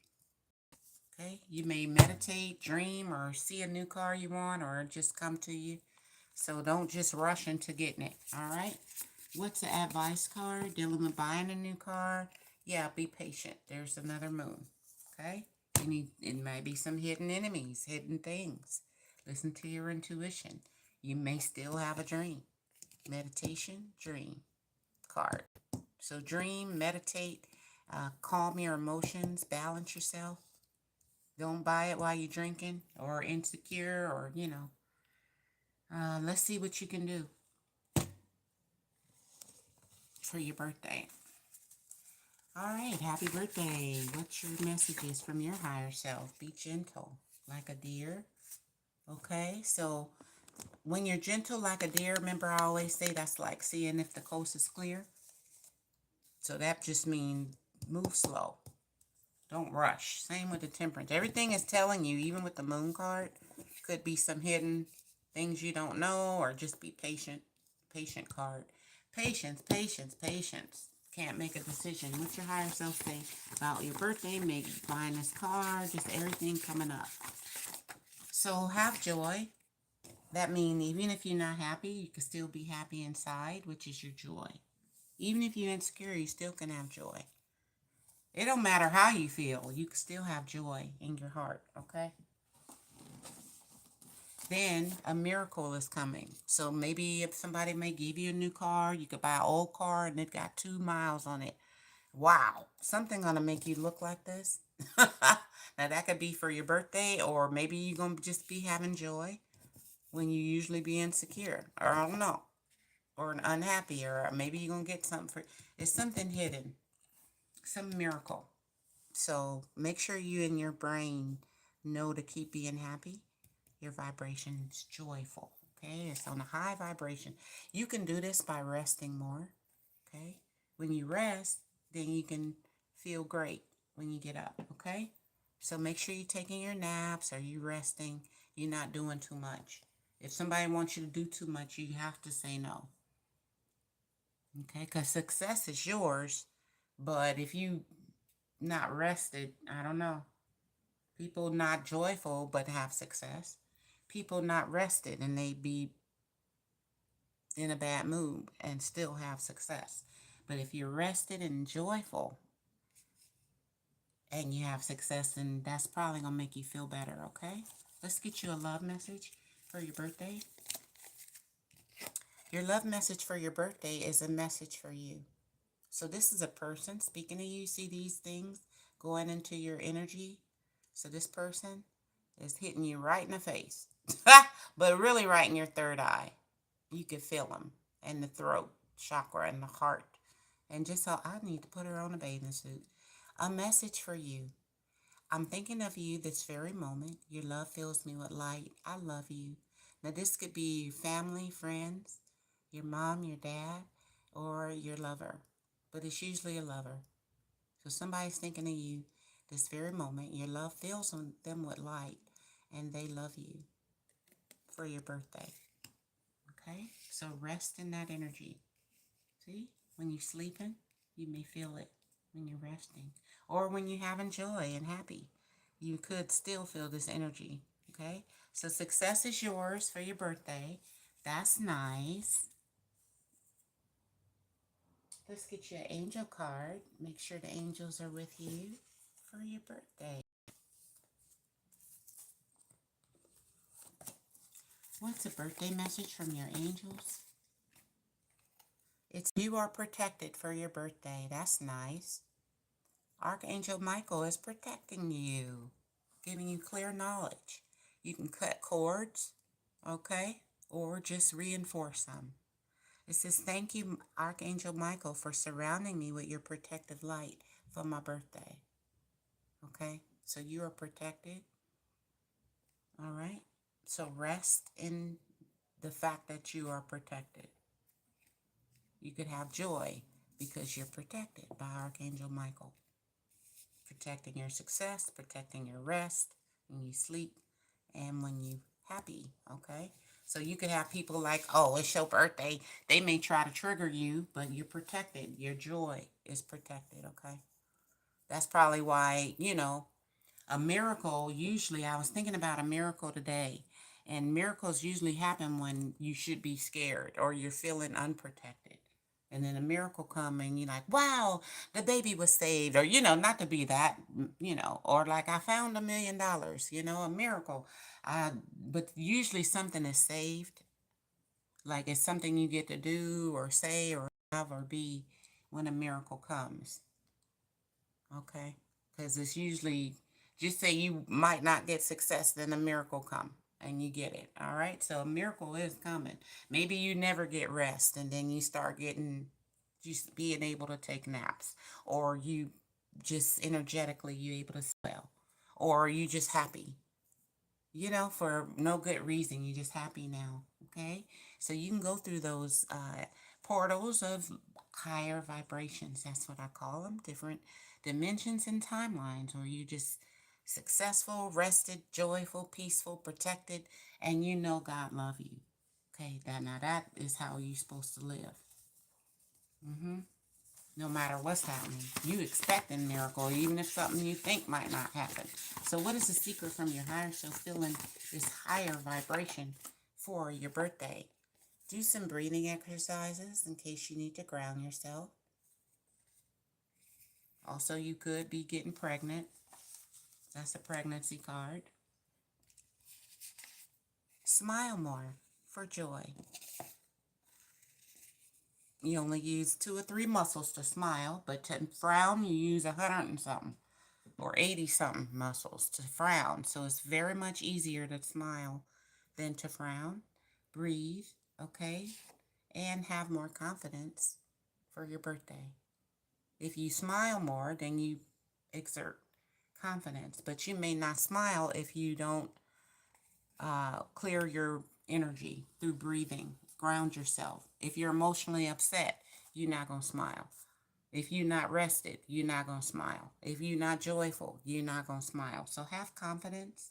Okay? You may meditate, dream, or see a new car you want, or just come to you. So don't just rush into getting it. All right? What's the advice card? Dealing with buying a new car? Yeah, be patient. There's another moon. Okay? It might be some hidden enemies, hidden things. Listen to your intuition. You may still have a dream. Meditation, dream card. So dream, meditate, calm your emotions, balance yourself. Don't buy it while you're drinking or insecure or, let's see what you can do for your birthday. All right, happy birthday. What's your messages from your higher self? Be gentle like a deer. Okay, so when you're gentle like a deer, remember I always say that's like seeing if the coast is clear. So that just means move slow. Don't rush. Same with the temperance. Everything is telling you, even with the moon card, could be some hidden things you don't know, or just be patient. Patient card. Patience, patience, patience. Can't make a decision. What's your higher self say about your birthday? Maybe buying this car, just everything coming up. So have joy. That means even if you're not happy, you can still be happy inside, which is your joy. Even if you're insecure, you still can have joy. It don't matter how you feel. You can still have joy in your heart, okay? Then a miracle is coming. So maybe if somebody may give you a new car, you could buy an old car and it got 2 miles on it. Wow, something gonna make you look like this. Now that could be for your birthday, or maybe you're gonna just be having joy when you usually be insecure, or I don't know, or unhappy, or maybe you're gonna get something for. It's something hidden, some miracle. So make sure you in your brain know to keep being happy. Your vibration is joyful. Okay, it's on a high vibration. You can do this by resting more. Okay, when you rest, then you can feel great when you get up. Okay, so make sure you're taking your naps. Or you resting? You're not doing too much. If somebody wants you to do too much, you have to say no. Okay, because success is yours. But if you not rested, I don't know. People not joyful but have success. People not rested and they be in a bad mood and still have success. But if you're rested and joyful and you have success, then that's probably going to make you feel better, okay? Let's get you a love message for your birthday. Your love message for your birthday is a message for you. So this is a person speaking to you. See these things going into your energy? So this person is hitting you right in the face, but really right in your third eye. You can feel them in the throat chakra and the heart. And just so I need to put her on a bathing suit. A message for you. I'm thinking of you this very moment. Your love fills me with light. I love you. Now this could be family, friends, your mom, your dad, or your lover. But it's usually a lover. So somebody's thinking of you. this very moment. Your love fills them with light, and they love you for your birthday. Okay? So rest in that energy. See? When you're sleeping, you may feel it when you're resting. Or when you're having joy and happy, you could still feel this energy. Okay? So success is yours for your birthday. That's nice. Let's get you an angel card. Make sure the angels are with you for your birthday. What's a birthday message from your angels? It's you are protected for your birthday. That's nice. Archangel Michael is protecting you, giving you clear knowledge. You can cut cords, okay, or just reinforce them. It says, thank you, Archangel Michael, for surrounding me with your protective light for my birthday. Okay, so you are protected. All right, so rest in the fact that you are protected. You could have joy because you're protected by Archangel Michael. Protecting your success, protecting your rest when you sleep, and when you happy, okay? So you could have people like, oh, it's your birthday. They may try to trigger you, but you're protected. Your joy is protected, okay? That's probably why, you know, a miracle, usually, I was thinking about a miracle today, and miracles usually happen when you should be scared or you're feeling unprotected. And then a miracle come and you're like, wow, the baby was saved. Or, you know, not to be that, you know, or like I found $1 million, you know, a miracle. But usually something is saved. Like it's something you get to do or say or have or be when a miracle comes. Okay? Because it's usually, just say you might not get success, then a miracle come and you get it. All right? So a miracle is coming. Maybe you never get rest and then you start getting, just being able to take naps, or you just energetically you able to swell, or you just happy, you know, for no good reason. You're just happy now. Okay? So you can go through those portals of higher vibrations. That's what I call them. Different dimensions and timelines, or you just successful, rested, joyful, peaceful, protected, and you know God love you. Okay, that is how you're supposed to live. No matter what's happening, you expect a miracle, even if something you think might not happen. So what is the secret from your higher self feeling this higher vibration for your birthday? Do some breathing exercises in case you need to ground yourself. Also, you could be getting pregnant. That's a pregnancy card. Smile more for joy. You only use 2 or 3 muscles to smile, but to frown, you use 100 and something or 80 something muscles to frown. So it's very much easier to smile than to frown. Breathe, okay? And have more confidence for your birthday. If you smile more, then you exert confidence. But you may not smile if you don't clear your energy through breathing. Ground yourself. If you're emotionally upset, you're not going to smile. If you're not rested, you're not going to smile. If you're not joyful, you're not going to smile. So have confidence.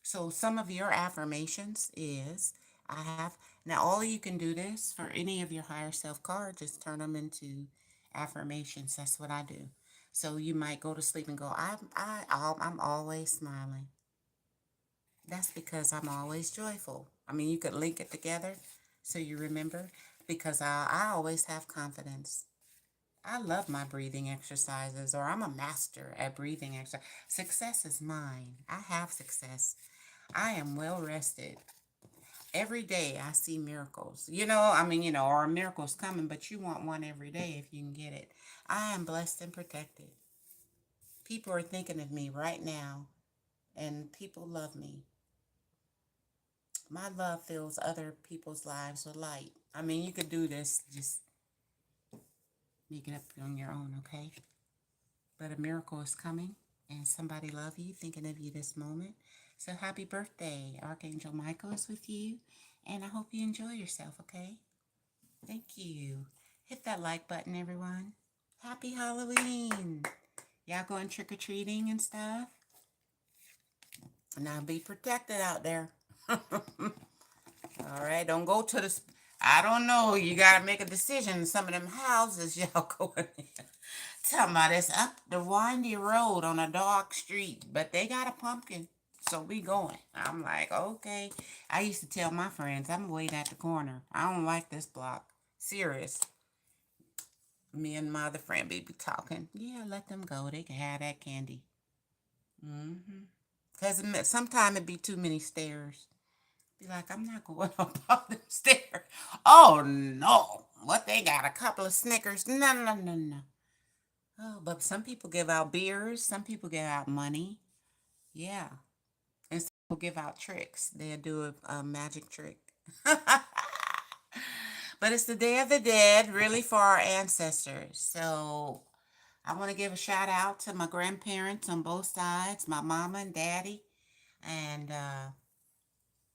So some of your affirmations is, I have, now all you can do this for any of your higher self cards, just turn them into affirmations. That's what I do. So you might go to sleep and go, I'm always smiling. That's because I'm always joyful. I mean, you could link it together so you remember, because I always have confidence. I love my breathing exercises, or I'm a master at breathing exercise. Success is mine. I have success. I am well rested. Every day I see miracles. You know, I mean, you know, or a miracle's coming, but you want one every day if you can get it. I am blessed and protected. People are thinking of me right now, and people love me. My love fills other people's lives with light. I mean, you could do this, just make it up on your own, okay? But a miracle is coming, and somebody love you, thinking of you this moment. So happy birthday. Archangel Michael is with you, and I hope you enjoy yourself, okay? Thank you. Hit that like button, everyone. Happy Halloween. Y'all going trick-or-treating and stuff? Now be protected out there. All right, don't go to the... I don't know. You got to make a decision. Some of them houses y'all going in. Talking about it's up the windy road on a dark street, but they got a pumpkin, so we going. I'm like, okay. I used to tell my friends, I'm waiting at the corner. I don't like this block. Serious. Me and my other friend be talking. Yeah, let them go. They can have that candy. Because sometimes it be too many stairs. Be like, I'm not going up them stairs. Oh, no. What, they got a couple of Snickers? No, no, no, no. Oh, but some people give out beers. Some people give out money. Yeah. And some people give out tricks. They'll do a magic trick. But it's the Day of the Dead, really, for our ancestors. So I want to give a shout out to my grandparents on both sides, my mama and daddy. And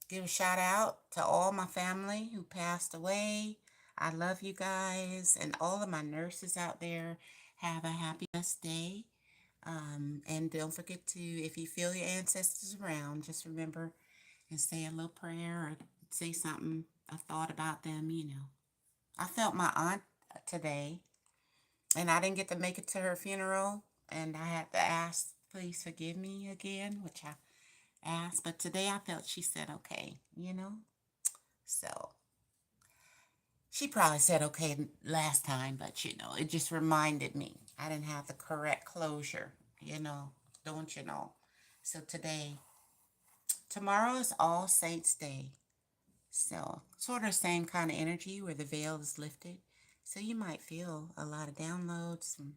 give a shout out to all my family who passed away. I love you guys, and all of my nurses out there. Have a happy, blessed day. And don't forget to, if you feel your ancestors around, just remember and say a little prayer or say something, a thought about them, you know. I felt my aunt today, and I didn't get to make it to her funeral, and I had to ask, please forgive me again, which I asked, but today I felt she said okay, you know. So she probably said okay last time, but you know, it just reminded me I didn't have the correct closure, you know, don't you know. So tomorrow is All Saints Day. So sort of same kind of energy where the veil is lifted. So you might feel a lot of downloads from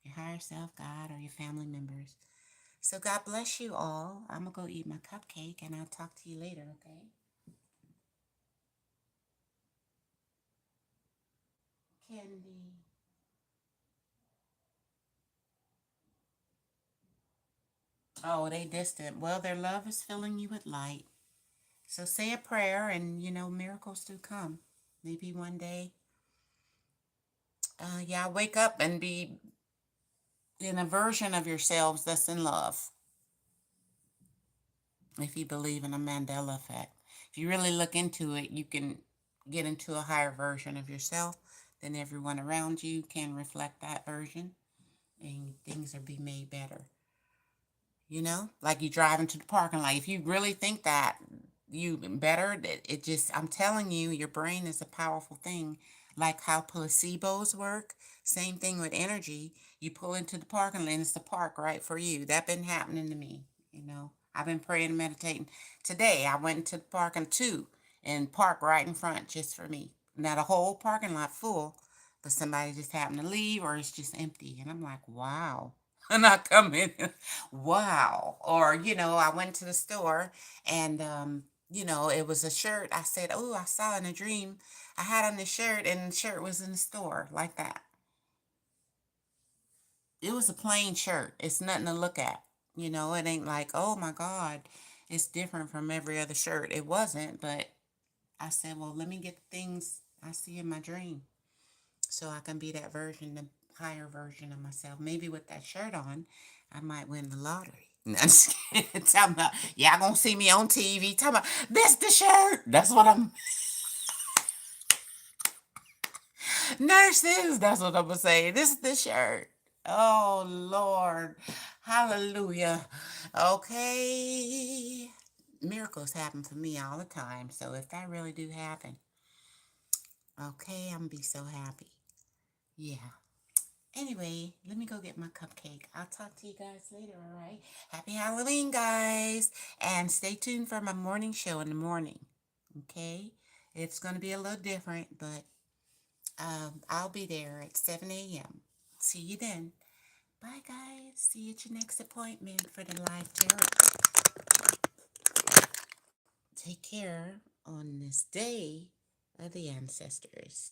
your higher self, God, or your family members. So God bless you all. I'm going to go eat my cupcake, and I'll talk to you later, okay? Candy. Oh, they distant. Well, their love is filling you with light. So say a prayer, and, you know, miracles do come. Maybe one day, yeah, wake up and be in a version of yourselves that's in love. If you believe in a Mandela effect. If you really look into it, you can get into a higher version of yourself. Then everyone around you can reflect that version, and things are be made better. You know, like you drive into the parking lot. If you really think that you better, it just, I'm telling you, your brain is a powerful thing. Like how placebos work. Same thing with energy. You pull into the parking lot, and it's the park right for you. That been happening to me, you know. I've been praying and meditating. Today, I went into the parking too and parked right in front just for me. Now, the whole parking lot full, but somebody just happened to leave or it's just empty. And I'm like, wow. And I come in, wow. Or, you know, I went to the store and, you know, it was a shirt. I said, oh, I saw in a dream. I had on this shirt and the shirt was in the store like that. It was a plain shirt. It's nothing to look at. You know, it ain't like, oh my God, it's different from every other shirt. It wasn't, but I said, well, let me get the things I see in my dream so I can be that version, the higher version of myself. Maybe with that shirt on, I might win the lottery. No, I'm just kidding. Talking about, y'all gonna see me on TV. Talking about, this the shirt. That's what I'm, nurses. That's what I'm gonna say. This is the shirt. Oh, Lord. Hallelujah. Okay. Miracles happen for me all the time. So if that really do happen, okay, I'm gonna be so happy. Yeah. Anyway, let me go get my cupcake. I'll talk to you guys later, all right? Happy Halloween, guys. And stay tuned for my morning show in the morning, okay? It's going to be a little different, but I'll be there at 7 a.m. See you then. Bye, guys. See you at your next appointment for the live tarot. Take care on this day of the ancestors.